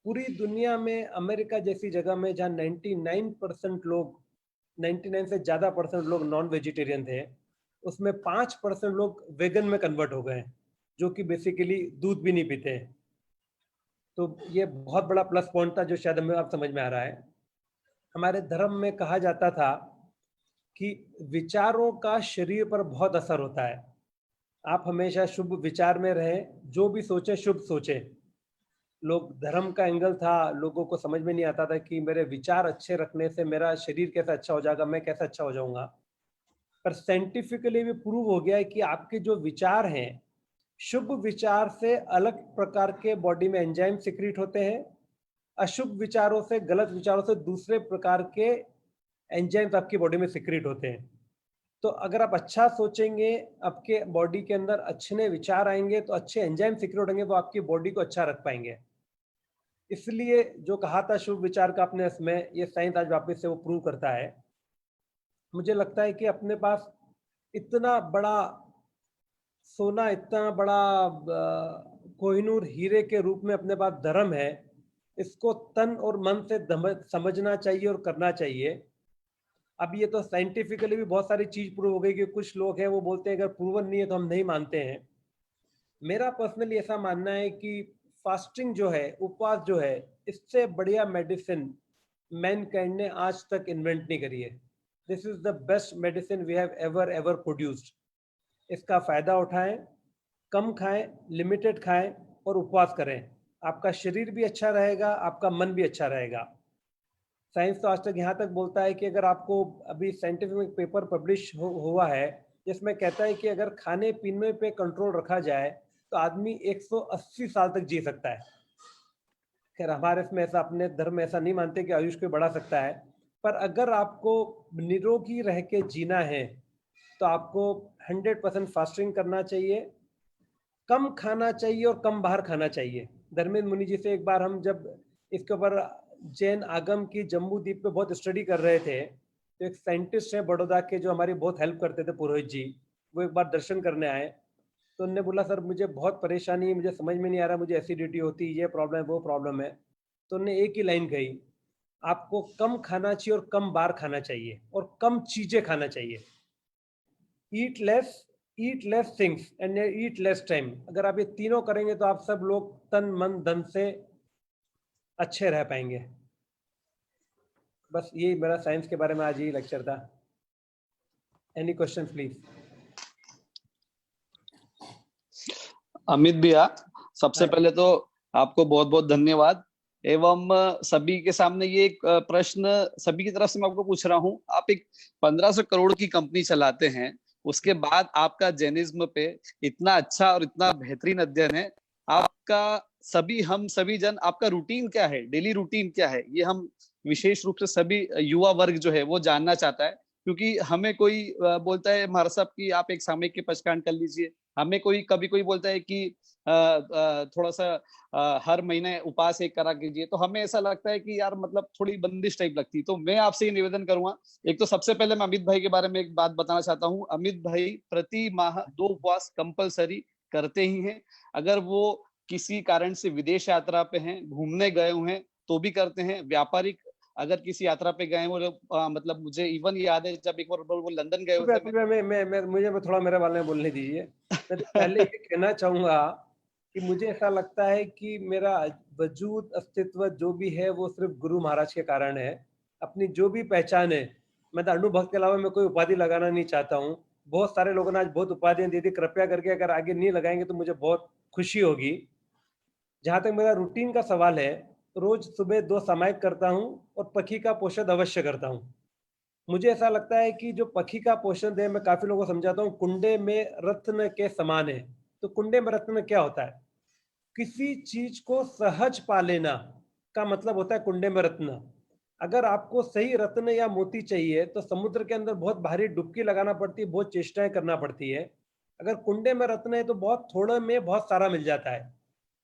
पूरी दुनिया में अमेरिका जैसी जगह में जहाँ 99% लोग, 99 से ज्यादा % लोग नॉन वेजिटेरियन थे, उसमें 5% लोग वेगन में कन्वर्ट हो गए, जो कि बेसिकली दूध भी नहीं पीते। तो ये बहुत बड़ा प्लस पॉइंट था जो शायद हमें अब समझ में आ रहा है। हमारे धर्म में कहा जाता था कि विचारों का शरीर पर बहुत असर होता है। आप हमेशा शुभ विचार में रहें, जो भी सोचें शुभ सोचें। लोग धर्म का एंगल था, लोगों को समझ में नहीं आता था कि मेरे विचार अच्छे रखने से मेरा शरीर कैसा अच्छा हो जाएगा, मैं कैसा अच्छा हो जाऊंगा। पर साइंटिफिकली भी प्रूव हो गया है कि आपके जो विचार हैं, शुभ विचार से अलग प्रकार के बॉडी में एंजाइम सिक्रीट होते हैं, अशुभ विचारों से, गलत विचारों से दूसरे प्रकार के एंजाइम्स आपकी बॉडी में सिक्रीट होते हैं। तो अगर आप अच्छा सोचेंगे, आपके बॉडी के अंदर अच्छे विचार आएंगे तो अच्छे एंजाइम सिक्रीट होंगे, वो आपकी बॉडी को अच्छा रख पाएंगे। इसलिए जो कहा था शुभ विचार का अपने इसमें, ये साइंस आज वापस से वो प्रूव करता है। मुझे लगता है कि अपने पास इतना बड़ा सोना, इतना बड़ा कोहिनूर हीरे के रूप में अपने पास धर्म है, इसको तन और मन से समझना चाहिए और करना चाहिए। अब ये तो साइंटिफिकली भी बहुत सारी चीज प्रूव हो गई कि कुछ लोग हैं वो बोलते हैं अगर प्रूवन नहीं है तो हम नहीं मानते हैं। मेरा पर्सनली ऐसा मानना है कि फास्टिंग जो है, उपवास जो है, इससे बढ़िया मेडिसिन मैनकाइंड ने आज तक इन्वेंट नहीं करी है। This is the best medicine we have ever produced. इसका फायदा उठाएं, कम खाएं, लिमिटेड खाएं और उपवास करें। आपका शरीर भी अच्छा रहेगा, आपका मन भी अच्छा रहेगा। साइंस तो आज तक यहाँ तक बोलता है कि अगर आपको, अभी साइंटिफिक पेपर पब्लिश हुआ है जिसमें कहता है कि अगर खाने पीने पे कंट्रोल रखा जाए तो आदमी 180 साल तक जी सकता है। खैर हमारे इसमें ऐसा, अपने धर्म में ऐसा नहीं मानते कि आयुष को बढ़ा सकता है, पर अगर आपको निरोगी रह के जीना है तो आपको 100% फास्टिंग करना चाहिए, कम खाना चाहिए और कम बाहर खाना चाहिए। धर्मेंद्र मुनि जी से एक बार हम जब इसके ऊपर जैन आगम की जम्बू द्वीप पे बहुत स्टडी कर रहे थे, तो एक साइंटिस्ट है बड़ौदा के जो हमारी बहुत हेल्प करते थे, पुरोहित जी, वो एक बार दर्शन करने आए। तो उन्होंने बोला सर मुझे बहुत परेशानी है, मुझे समझ में नहीं आ रहा, मुझे एसिडिटी होती है, ये प्रॉब्लम है, वो प्रॉब्लम है। तो उन्होंने एक ही लाइन कही, आपको कम खाना चाहिए और कम बाहर खाना चाहिए और कम चीजें खाना चाहिए। Eat less things and eat less time. अगर आप ये तीनों करेंगे तो आप सब लोग तन मन धन से अच्छे रह पाएंगे। बस यही मेरा साइंस के बारे में आज ही लेक्चर था। Any question please. अमित भैया, सबसे पहले तो आपको बहुत बहुत धन्यवाद। एवं सभी के सामने ये एक प्रश्न सभी की तरफ से मैं आपको पूछ रहा हूँ। आप एक 1500 करोड़ की कंपनी चलाते हैं, उसके बाद आपका जैनिज्म पे इतना अच्छा और इतना बेहतरीन अध्ययन है, आपका हम सभी जन, आपका रूटीन क्या है, डेली रूटीन क्या है, ये हम विशेष रूप से सभी युवा वर्ग जो है वो जानना चाहता है। क्योंकि हमें कोई बोलता है महाराज साहब कि आप एक सामयिक के पचकांड कर लीजिए, हमें कभी कोई बोलता है कि थोड़ा सा हर महीने उपास एक करा कीजिए, तो हमें ऐसा लगता है कि यार मतलब थोड़ी बंदिश टाइप लगती है। तो मैं आपसे ये निवेदन करूंगा, एक तो सबसे पहले मैं अमित भाई के बारे में एक बात बताना चाहता हूँ। अमित भाई प्रति माह 2 उपवास कंपलसरी करते ही हैं। अगर वो किसी कारण से विदेश यात्रा पे हैं, घूमने गए हुए हैं तो भी करते हैं। व्यापारिक अगर किसी यात्रा पे गए हो, मतलब मुझे इवन याद है जब एक बार वो लंदन गए हुए थे। मुझे थोड़ा मेरे बारे में बोलने दीजिए। मैं तो पहले ये कहना चाहूंगा कि मुझे ऐसा लगता है कि मेरा वजूद अस्तित्व जो भी है वो सिर्फ गुरु महाराज के कारण है। अपनी जो भी पहचान है, मैं तो अनुभव के अलावा मैं कोई उपाधि लगाना नहीं चाहता हूँ। बहुत सारे लोगों ने आज बहुत उपाधियां दी थी, कृपया करके अगर आगे नहीं लगाएंगे तो मुझे बहुत खुशी होगी। जहां तक मेरा रूटीन का सवाल है, रोज सुबह 2 सामायिक करता हूँ और पखी का पोषण अवश्य करता हूँ। मुझे ऐसा लगता है कि जो पखी का पोषण है, मैं काफी लोगों को समझाता हूँ, कुंडे में रत्न के समान है। तो कुंडे में रत्न क्या होता है? किसी चीज को सहज पा लेना का मतलब होता है कुंडे में रत्न। अगर आपको सही रत्न या मोती चाहिए तो समुद्र के अंदर बहुत भारी डुबकी लगाना पड़ती है, बहुत चेष्टाएं करना पड़ती है। अगर कुंडे में रत्न है तो बहुत थोड़े में बहुत सारा मिल जाता है।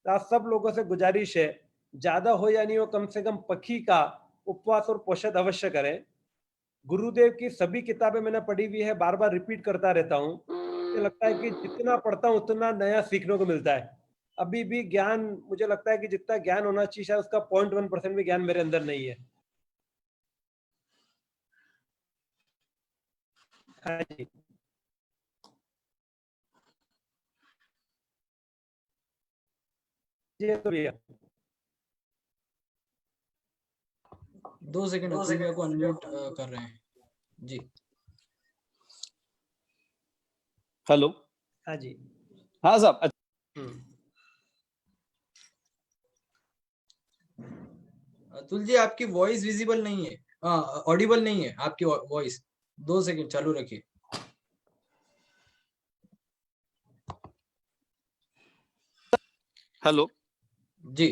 तो आप सब लोगों से गुजारिश है, ज्यादा हो या नहीं हो, कम से कम पखी का उपवास और पोषण अवश्य करें। गुरुदेव की सभी किताबें मैंने पढ़ी हुई है, बार बार रिपीट करता रहता हूँ। मुझे लगता है कि जितना पढ़ता हूँ उतना नया सीखने को मिलता है। अभी भी ज्ञान, मुझे लगता है कि जितना ज्ञान होना चाहिए शायद उसका 0.1% भी ज्ञान मेरे अंदर नहीं है। हाँ जी। जी तो भैया 2 सेकंड अतुल भैया को अनम्यूट कर रहे हैं जी। हेलो। हाँ जी। हाँ साहब। अतुल जी आपकी वॉइस विजिबल नहीं है, ऑडिबल नहीं है आपकी वॉइस। 2 सेकंड चालू रखिए। हेलो जी।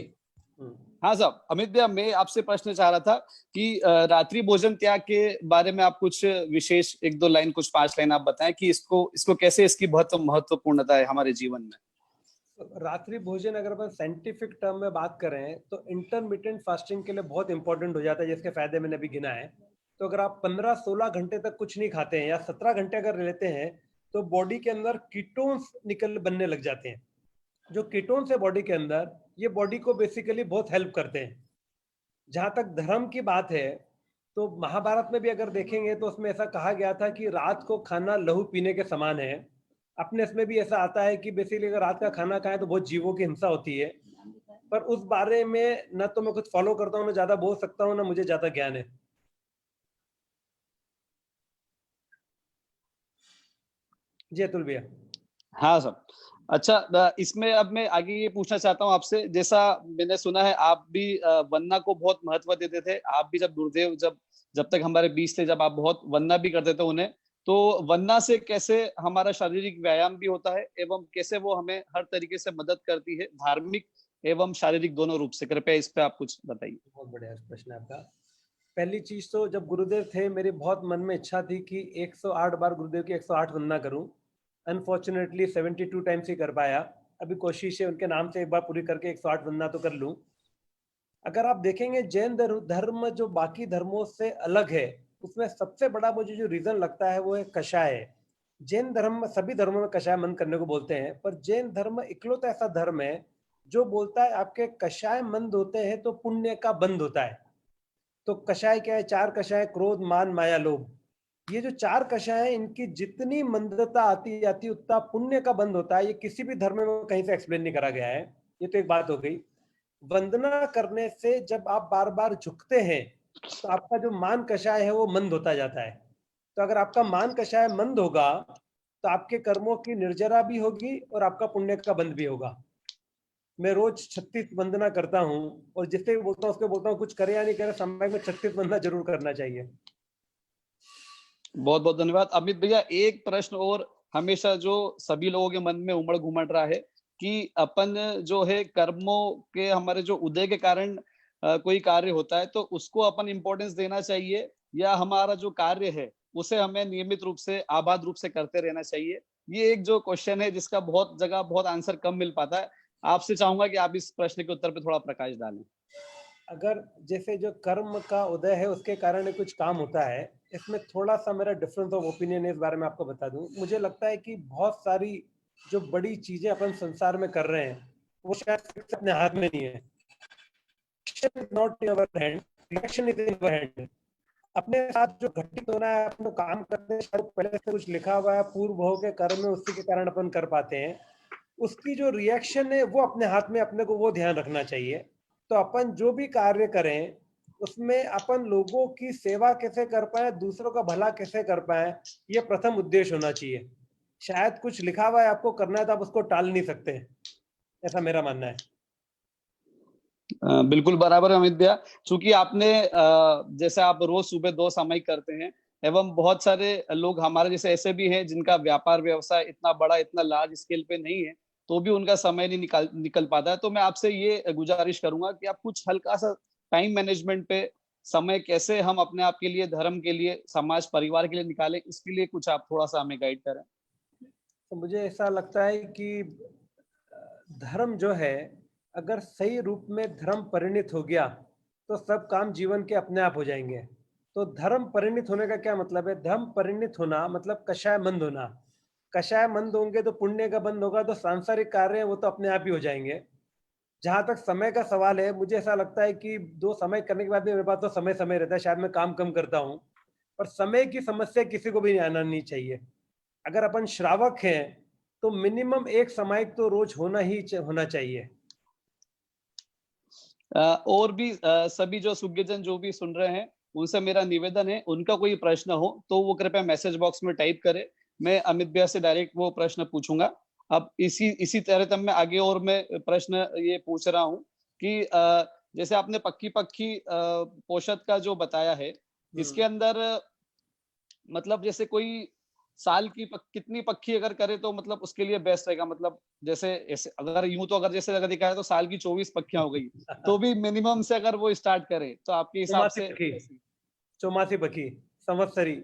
हाँ साहब, अमित भैया मैं आपसे प्रश्न चाह रहा था कि रात्रि भोजन त्याग के बारे में आप कुछ विशेष 1-2 लाइन, कुछ 5 लाइन आप बताएं कि इसको कैसे, इसकी बहुत महत्वपूर्णता है हमारे जीवन में। रात्रि भोजन अगर अपन साइंटिफिक टर्म में बात करें तो इंटरमिटेंट फास्टिंग के लिए बहुत इंपॉर्टेंट हो जाता है, जिसके फायदे मैंने अभी गिना है। तो अगर आप 15-16 घंटे तक कुछ नहीं खाते हैं या 17 घंटे अगर लेते हैं तो बॉडी के अंदर कीटोन्स बनने लग जाते हैं। जो कीटोन्स है बॉडी के अंदर, ये बॉडी को बेसिकली बहुत हेल्प करते हैं। जहां तक धर्म की बात है तो महाभारत में भी अगर देखेंगे तो उसमें ऐसा कहा गया था कि रात को खाना लहू पीने के समान है। अपने इसमें भी ऐसा आता है कि बेसिकली अगर रात का खाना खाएं तो बहुत जीवों की हिंसा होती है। पर उस बारे में न तो मैं कुछ फॉलो करता हूँ, ना ज्यादा बोल सकता हूँ, ना मुझे ज्यादा ज्ञान है। जी अतुल भैया। हाँ साहब। अच्छा, इसमें अब मैं आगे ये पूछना चाहता हूँ आपसे, जैसा मैंने सुना है आप भी वन्ना को बहुत महत्व देते थे। आप भी जब गुरुदेव जब तक हमारे बीच थे, जब आप बहुत वन्ना भी करते थे उन्हें, तो वन्ना से कैसे हमारा शारीरिक व्यायाम भी होता है एवं कैसे वो हमें हर तरीके से मदद करती है, धार्मिक एवं शारीरिक दोनों रूप से, कृपया इस पे आप कुछ बताइए। बहुत बढ़िया प्रश्न है आपका। पहली चीज तो जब गुरुदेव थे मेरी बहुत मन में इच्छा थी कि 108 बार गुरुदेव की 108 वंदना करूं। अनफॉर्चुनेटली 72 टाइम्स ही कर पाया। अभी कोशिश है उनके नाम से एक बार पूरी करके 108 वंदना तो कर लूं। अगर आप देखेंगे जैन धर्म जो बाकी धर्मों से अलग है, उसमें सबसे बड़ा मुझे जो रीजन लगता है वो है कषाय। जैन धर्म, सभी धर्मों में कषाय मंद करने को बोलते हैं, पर जैन धर्म इकलौता ऐसा धर्म है जो बोलता है आपके कषाय मंद होते हैं तो पुण्य का बंद होता है। तो कषाय क्या है? 4 कषाय, क्रोध, मान, माया, लोभ। ये जो 4 कषाय है, इनकी जितनी मंदता आती जाती उतना पुण्य का बंद होता है। ये किसी भी धर्म में कहीं से एक्सप्लेन नहीं करा गया है। ये तो एक बात हो गई। वंदना करने से जब आप बार बार झुकते हैं तो आपका जो मान कषाय है वो मंद होता जाता है। तो अगर आपका मान कषाय मंद होगा तो आपके कर्मों की निर्जरा भी होगी और आपका पुण्य का बंद भी होगा। मैं रोज 36 वंदना करता हूँ और जिससे भी बोलता हूँ उसको बोलता हूँ कुछ करे या नहीं करे, समय में 36 वंदना जरूर करना चाहिए। बहुत बहुत धन्यवाद अमित भैया। एक प्रश्न और हमेशा जो सभी लोगों के मन में उमड़ घुमड़ रहा है कि अपन जो है कर्मों के, हमारे जो उदय के कारण कोई कार्य होता है तो उसको अपन इम्पोर्टेंस देना चाहिए, या हमारा जो कार्य है उसे हमें नियमित रूप से आबाद रूप से करते रहना चाहिए। ये एक जो क्वेश्चन है जिसका बहुत जगह बहुत आंसर कम मिल पाता है। आपसे चाहूंगा कि आप इस प्रश्न के उत्तर पे थोड़ा प्रकाश डालें। अगर जैसे जो कर्म का उदय है उसके कारण कुछ काम होता है, इसमें थोड़ा सा मेरा डिफरेंस ऑफ ओपिनियन है, इस बारे में आपको बता दूं। मुझे लगता है कि बहुत सारी जो बड़ी चीजें अपन संसार में कर रहे हैं वो शायद अपने हाथ में नहीं है। Not in our hand, reaction is in our hand. अपने साथ जो घटित होना है, अपन काम करते हैं, शायद पहले से कुछ लिखा हुआ है, पूर्व भोग के कर्म में उसी के कारण अपन कर पाते हैं। उसकी जो रिएक्शन है वो अपने हाथ में, अपने को वो ध्यान रखना चाहिए। तो अपन जो भी कार्य करें उसमें अपन लोगों की सेवा कैसे कर पाए, दूसरों का भला कैसे कर पाए, ये प्रथम उद्देश्य होना चाहिए। शायद कुछ लिखा हुआ है आपको करना है तो आप उसको टाल नहीं सकते, ऐसा मेरा मानना है। बिल्कुल बराबर है अमित भैया। चूंकि आपने जैसे आप रोज सुबह 2 सामयिक करते हैं, एवं बहुत सारे लोग हमारे जैसे ऐसे भी हैं जिनका व्यापार व्यवसाय इतना बड़ा, इतना लार्ज स्केल पे नहीं है, तो भी उनका समय नहीं निकल पाता है। तो मैं आपसे ये गुजारिश करूंगा कि आप कुछ हल्का सा टाइम मैनेजमेंट पे समय कैसे हम अपने आप के लिए, धर्म के लिए, समाज परिवार के लिए निकालें, इसके लिए कुछ आप थोड़ा सा हमें गाइड करें। तो मुझे ऐसा लगता है कि धर्म जो है, अगर सही रूप में धर्म परिणित हो गया तो सब काम जीवन के अपने आप हो जाएंगे। तो धर्म परिणित होने का क्या मतलब है? धर्म परिणित होना मतलब कषाय मंद होना। कषाय मंद होंगे तो पुण्य का बंद होगा, तो सांसारिक कार्य है वो तो अपने आप ही हो जाएंगे। जहां तक समय का सवाल है, मुझे ऐसा लगता है कि 2 समय करने के बाद भी मेरे पास तो समय समय रहता है, शायद मैं काम कम करता हूँ, पर समय की समस्या किसी को भी आना नहीं चाहिए। अगर अपन श्रावक हैं तो मिनिमम 1 सामयिक तो रोज होना चाहिए। और भी सभी जो सुज्ञजन जो भी सुन रहे हैं, उनसे मेरा निवेदन है, उनका कोई प्रश्न हो तो वो कृपया मैसेज बॉक्स में टाइप करें। मैं अमित भैया से डायरेक्ट वो प्रश्न पूछूंगा। अब इसी तरह मैं आगे और मैं प्रश्न ये पूछ रहा हूँ कि जैसे आपने पक्की पक्की पोषक का जो बताया है, इसके अंदर मतलब जैसे कोई साल की कितनी पक्की अगर करे तो मतलब उसके लिए बेस्ट रहेगा? मतलब जैसे अगर यूं तो अगर जैसे अगर देखा है तो साल की 24 पक्कियां हो गई, तो भी मिनिमम से अगर वो स्टार्ट करे तो आपके हिसाब से चौमासी पखी, संवत्सरी,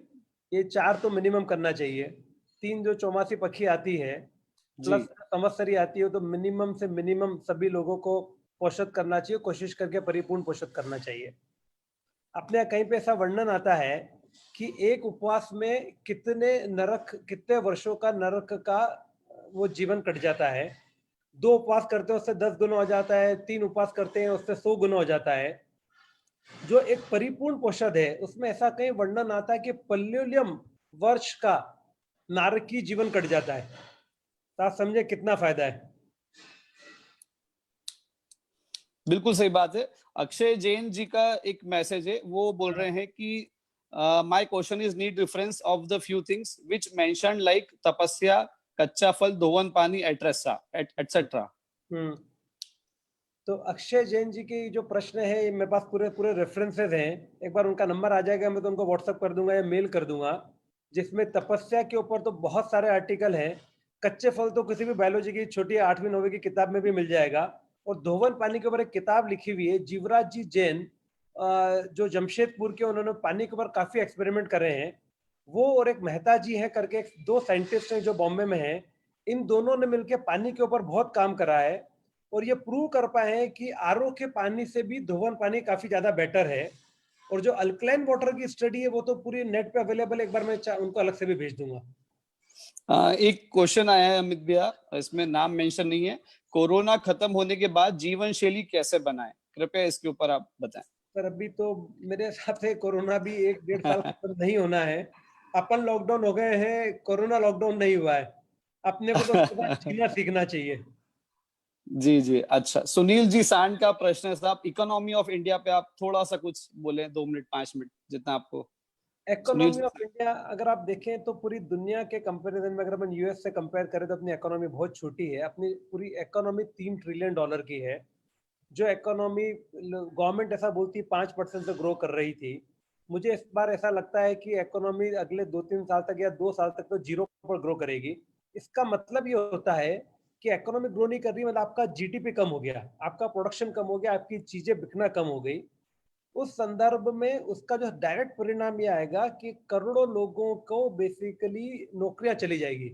ये 4 तो मिनिमम करना चाहिए। 3 जो चौमासी पखी आती है प्लस संवत्सरी आती है, तो मिनिमम से मिनिमम सभी लोगों को पोषित करना चाहिए, कोशिश करके परिपूर्ण पोषित करना चाहिए। अपने यहाँ कहीं पे ऐसा वर्णन आता है कि एक उपवास में कितने वर्षों का नरक का वो जीवन कट जाता है। 2 उपवास करते हैं उससे 10 गुना हो जाता है, 3 उपवास करते हैं उससे 100 गुना हो जाता है। जो एक परिपूर्ण पोषद है उसमें ऐसा कहीं वर्णन आता है कि पल्योलियम वर्ष का नारकी जीवन कट जाता है। तो आप समझे कितना फायदा है। बिल्कुल सही बात है। अक्षय जैन जी का एक मैसेज है, वो बोल रहे हैं कि my question is need reference of the few things which mentioned like तपस्या, कच्चा फल, धोवन पानी एटसेट्रा। तो अक्षय जैन जी के जो प्रश्न है, मेरे पास पूरे रेफरेंसेस हैं। एक बार उनका नंबर आ जाएगा, मैं तो उनको व्हाट्सएप कर दूंगा या मेल कर दूंगा, जिसमें तपस्या के ऊपर तो बहुत सारे आर्टिकल हैं। कच्चे फल तो किसी भी बायोलॉजी की छोटी 8वीं 9वीं की किताब में भी मिल जाएगा। और धोवन पानी के ऊपर एक किताब लिखी हुई है, जीवराज जी जैन जो जमशेदपुर के, उन्होंने पानी के ऊपर काफी एक्सपेरिमेंट करे हैं। वो और एक मेहता जी हैं करके 2 साइंटिस्ट हैं जो बॉम्बे में हैं। इन दोनों ने मिलकर पानी के ऊपर बहुत काम करा है और ये प्रूव कर पाए हैं कि आरओ के पानी से भी धोवन पानी काफी ज्यादा बेटर है। और जो अल्कलाइन वाटर की स्टडी है वो तो पूरी नेट पे अवेलेबल है, एक बार मैं उनको अलग से भी भेज दूंगा। एक क्वेश्चन आया है अमित भैया, इसमें नाम मेंशन नहीं है। कोरोना खत्म होने के बाद जीवन शैली कैसे बनाएं? कृपया इसके ऊपर आप बताएं। सर अभी तो मेरे हिसाब से कोरोना भी 1-1.5 साल खत्म नहीं होना है। अपन लॉकडाउन हो गए हैं, कोरोना लॉकडाउन नहीं हुआ है। अपने को तो जीना सीखना चाहिए। जी अच्छा, सुनील जी सांड का प्रश्न है साहब, इकोनॉमी ऑफ इंडिया पे आप थोड़ा सा कुछ बोले, 2 मिनट 5 मिनट जितना आपको। इकोनॉमी ऑफ इंडिया अगर आप देखें तो पूरी दुनिया के कंपैरिजन में अगर अपन यूएस से कंपेयर करें तो अपनी इकोनॉमी बहुत छोटी है। अपनी पूरी इकोनॉमी $3 ट्रिलियन की है। जो इकोनॉमी गवर्नमेंट ऐसा बोलती है 5% से ग्रो कर रही थी। मुझे इस बार ऐसा लगता है कि इकोनॉमी अगले 2-3 साल तक या 2 साल तक तो 0 पर ग्रो करेगी। इसका मतलब ये होता है कि इकोनॉमी ग्रो नहीं कर रही, मतलब आपका जीडीपी कम हो गया, आपका प्रोडक्शन कम हो गया, आपकी चीजें बिकना कम हो गई। उस संदर्भ में उसका जो डायरेक्ट परिणाम ये आएगा कि करोड़ों लोगों को बेसिकली नौकरियां चली जाएगी।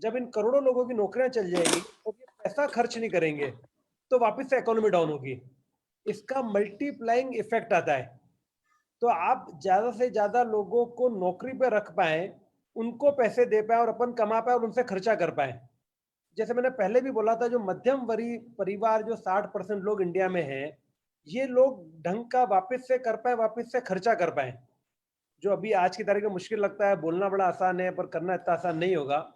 जब इन करोड़ों लोगों की नौकरियां चल जाएगी तो ये पैसा खर्च नहीं करेंगे तो वापस से इकोनॉमी डाउन होगी। इसका मल्टीप्लाइंग इफेक्ट आता है। तो आप ज्यादा से ज्यादा लोगों को नौकरी पे रख पाए, उनको पैसे दे पाए और अपन कमा पाए और उनसे खर्चा कर पाए। जैसे मैंने पहले भी बोला था, जो मध्यम वर्गीय परिवार जो 60% लोग इंडिया में हैं, ये लोग ढंग का वापस से कर पाए, वापस से खर्चा कर पाए। जो अभी आज की तारीख में मुश्किल लगता है, बोलना बड़ा आसान है पर करना इतना आसान नहीं होगा।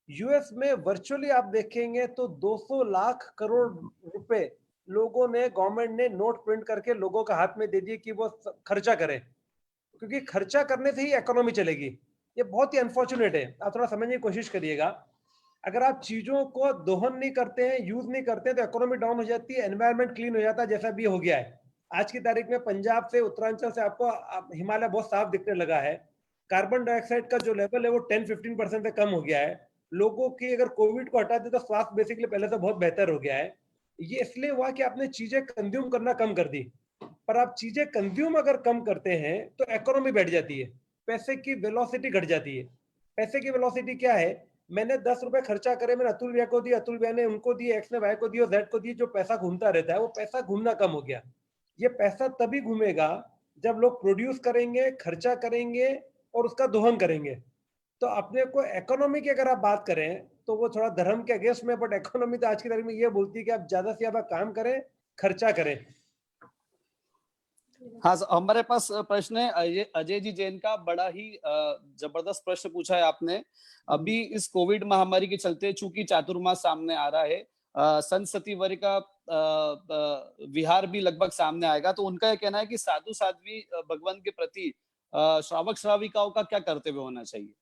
यूएस में वर्चुअली आप देखेंगे तो 200 लाख करोड़ रुपए लोगों ने, गवर्नमेंट ने नोट प्रिंट करके लोगों के हाथ में दे दिए कि वो खर्चा करें, क्योंकि खर्चा करने से ही इकोनॉमी चलेगी। ये बहुत ही अनफॉर्चुनेट है, आप थोड़ा समझने की कोशिश करिएगा। अगर आप चीजों को दोहन नहीं करते हैं, यूज नहीं करते हैं, तो इकोनॉमी डाउन हो जाती है, एनवायरनमेंट क्लीन हो जाता है, जैसा भी हो गया है। आज की तारीख में पंजाब से, उत्तरांचल से आपको हिमालय बहुत साफ दिखने लगा है। कार्बन डाइऑक्साइड का जो लेवल है वो 10-15% से कम हो गया है। लोगों की अगर कोविड को हटा दे तो स्वास्थ्य बेसिकली पहले से बहुत बेहतर हो गया है। ये इसलिए हुआ कि आपने चीजें कंज्यूम करना कम कर दी। पर आप चीजें कंज्यूम अगर कम करते हैं तो इकोनॉमी बैठ जाती है, पैसे की वेलोसिटी घट जाती है। पैसे की वेलोसिटी क्या है? मैंने 10 रुपए खर्चा करे, मैंने अतुल भैया को दिए, अतुल भैया ने उनको दिए, एक्स ने वाई को दिए, जेड को दिए, जो पैसा घूमता रहता है वो पैसा घूमना कम हो गया। ये पैसा तभी घूमेगा जब लोग प्रोड्यूस करेंगे, खर्चा करेंगे और उसका दोहन करेंगे। तो अपने को इकोनॉमी की अगर आप बात करें तो वो थोड़ा धर्म के अगेंस्ट में, बट इकोनॉमी तो आज की तारीख में ये बोलती है कि आप ज्यादा से ज्यादा काम करें, खर्चा करें। हाँ हमारे पास प्रश्न है ये अजय जी जैन का, बड़ा ही जबरदस्त प्रश्न पूछा है आपने। अभी इस कोविड महामारी के चलते चूंकि चातुर्मास सामने आ रहा है, संत सतीवर्य का विहार भी लगभग सामने आएगा, तो उनका यह कहना है कि साधु साध्वी भगवान के प्रति श्रावक श्राविकाओं का क्या कर्तव्य होना चाहिए?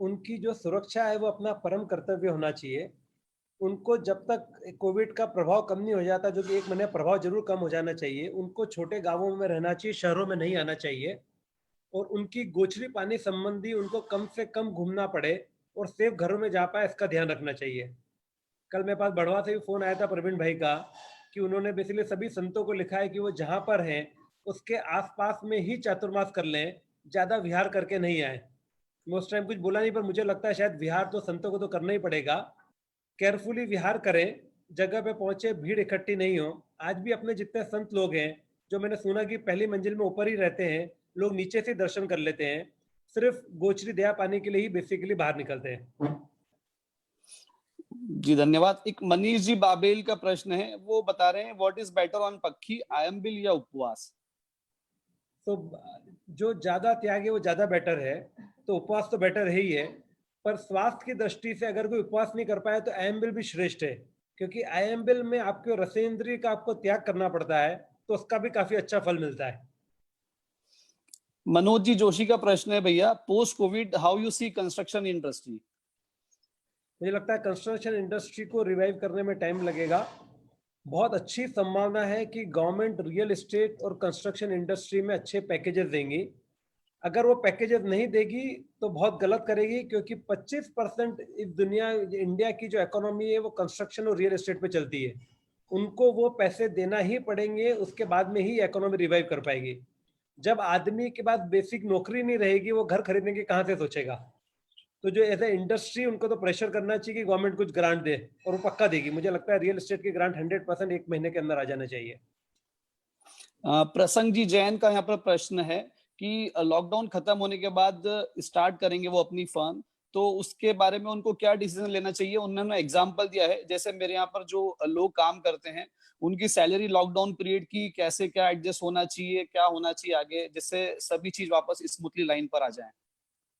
उनकी जो सुरक्षा है वो अपना परम कर्तव्य होना चाहिए। उनको जब तक कोविड का प्रभाव कम नहीं हो जाता, जो कि 1 महीने प्रभाव जरूर कम हो जाना चाहिए, उनको छोटे गांवों में रहना चाहिए, शहरों में नहीं आना चाहिए। और उनकी गोचरी पानी संबंधी उनको कम से कम घूमना पड़े और सेफ घरों में जा पाए, इसका ध्यान रखना चाहिए। कल मेरे पास बढ़वा से भी फोन आया था प्रवीण भाई का कि उन्होंने बेसिकली सभी संतों को लिखा है कि वो जहां पर हैं उसके आसपास में ही चातुर्मास कर लें, ज्यादा विहार करके नहीं आए। मैं उस टाइम कुछ बोला नहीं, पर मुझे लगता है शायद विहार तो संतों को तो करना ही पड़ेगा। केयरफुली विहार करें, जगह पे पहुंचे, भीड़ इकट्ठी नहीं हो। आज भी अपने जितने संत लोग हैं, जो मैंने सुना कि पहली मंजिल में ऊपर ही रहते हैं, लोग नीचे से दर्शन कर लेते हैं, सिर्फ गोचरी दया पाने के लिए ही बेसिकली बाहर निकलते हैं। जी धन्यवाद। एक मनीष जी बाबेल का प्रश्न है, वो बता रहे हैं व्हाट इज बेटर ऑन पक्की, आयम्बिल या उपवास? तो जो ज्यादा त्याग है वो ज्यादा बेटर है, तो उपवास तो बेटर है ही है। पर स्वास्थ्य की दृष्टि से अगर कोई उपवास नहीं कर पाए तो आयम्बिल भी श्रेष्ठ है, क्योंकि आयम्बिल में आपके रसेंद्रिय का आपको त्याग करना पड़ता है, तो उसका भी काफी अच्छा फल मिलता है। मनोज जी जोशी का प्रश्न है भैया, post Covid how you see construction industry? मुझे लगता है कंस्ट्रक्शन इंडस्ट्री को रिवाइव करने में टाइम लगेगा। बहुत अच्छी संभावना है कि गवर्नमेंट रियल एस्टेट और कंस्ट्रक्शन इंडस्ट्री में अच्छे पैकेजेस देंगी। अगर वो पैकेजेस नहीं देगी तो बहुत गलत करेगी, क्योंकि 25% इस दुनिया, इंडिया की जो इकोनॉमी है वो कंस्ट्रक्शन और रियल एस्टेट पे चलती है। उनको वो पैसे देना ही पड़ेंगे, उसके बाद में ही इकोनॉमी रिवाइव कर पाएगी। जब आदमी के पास बेसिक नौकरी नहीं रहेगी, वो घर खरीदने की कहाँ से सोचेगा? तो जो एज ए इंडस्ट्री उनको तो प्रेशर करना चाहिए कि गवर्नमेंट कुछ ग्रांट दे, और वो पक्का देगी। मुझे लगता है रियल एस्टेट की ग्रांट 100% 1 महीने के अंदर आ जाना चाहिए। प्रसंग जी जैन का यहाँ पर प्रश्न है कि लॉकडाउन खत्म होने के बाद स्टार्ट करेंगे वो अपनी फर्म, तो उसके बारे में उनको क्या डिसीजन लेना चाहिए? उन्होंने एग्जांपल दिया है, जैसे मेरे यहाँ पर जो लोग काम करते हैं उनकी सैलरी लॉकडाउन पीरियड की कैसे क्या एडजस्ट होना चाहिए, क्या होना चाहिए आगे, जिससे सभी चीज वापस स्मूथली लाइन पर आ जाए।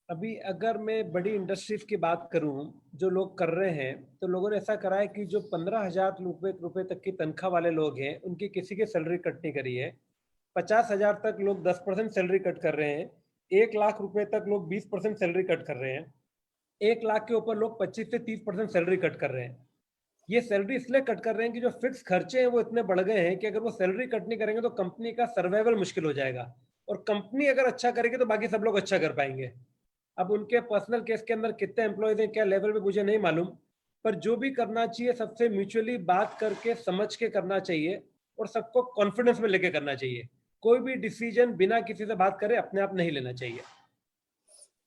अभी अगर मैं बड़ी इंडस्ट्रीज की बात करूं जो लोग कर रहे हैं, तो लोगों ने ऐसा करा है कि जो 15,000 रुपए तक की तनख्वाह वाले लोग हैं, उनकी किसी की सैलरी कट नहीं करी है। 50,000 तक लोग 10% सैलरी कट कर रहे हैं। 1 लाख रुपए तक लोग 20% सैलरी कट कर रहे हैं। 1 लाख के ऊपर लोग 25 से 30% सैलरी कट कर रहे हैं। ये सैलरी इसलिए कट कर रहे हैं कि जो फिक्स खर्चे हैं वो इतने बढ़ गए हैं कि अगर वो सैलरी कट नहीं करेंगे तो कंपनी का सर्वाइवल मुश्किल हो जाएगा। और कंपनी अगर अच्छा करेगी तो बाकी सब लोग अच्छा कर पाएंगे। अब उनके पर्सनल केस के अंदर कितने एम्प्लॉयज हैं, क्या लेवल पे, मुझे नहीं मालूम, पर जो भी करना चाहिए सबसे म्यूचुअली बात करके समझ के करना चाहिए और सबको कॉन्फिडेंस में लेके करना चाहिए। कोई भी डिसीजन बिना किसी से बात करे अपने आप नहीं लेना चाहिए।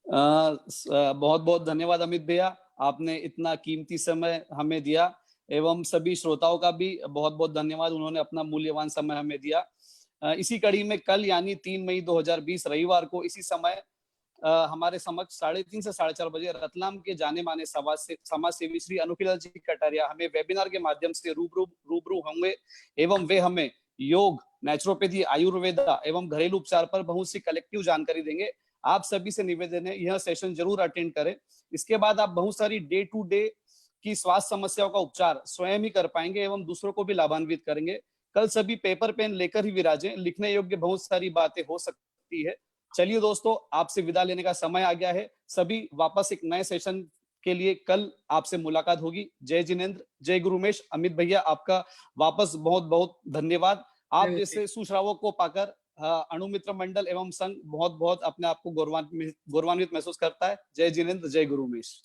बहुत बहुत धन्यवाद अमित भैया, आपने इतना कीमती समय हमें दिया, एवं सभी श्रोताओं का भी बहुत बहुत धन्यवाद, उन्होंने अपना मूल्यवान समय हमें दिया। इसी कड़ी में कल यानी 3 मई 2020 रविवार को इसी समय हमारे समक्ष 3:30 से 4:30 बजे रतलाम के जाने माने समाज सेवी श्री अनुखीलाल जी कटारिया हमें वेबिनार के माध्यम से रूबरू होंगे, एवं वे हमें योग, नेचुरोपैथी, आयुर्वेदा एवं घरेलू उपचार पर बहुत सी कलेक्टिव जानकारी देंगे। आप सभी से निवेदन है यह सेशन जरूर अटेंड करें। इसके बाद आप बहुत सारी डे टू डे की स्वास्थ्य समस्याओं का उपचार स्वयं ही कर पाएंगे एवं दूसरों को भी लाभान्वित करेंगे। कल सभी पेपर पेन लेकर ही विराजें, लिखने योग्य बहुत सारी बातें हो सकती है। चलिए दोस्तों, आपसे विदा लेने का समय आ गया है। सभी वापस एक नए सेशन के लिए कल आपसे मुलाकात होगी। जय जिनेंद्र, जय गुरु उमेश। अमित भैया, आपका वापस बहुत बहुत धन्यवाद। आप जैसे सुश्रावक को पाकर अणुमित्र मंडल एवं संघ बहुत बहुत अपने आप को गौरवान्वित महसूस करता है। जय जिनेंद्र, जय गुरु उमेश।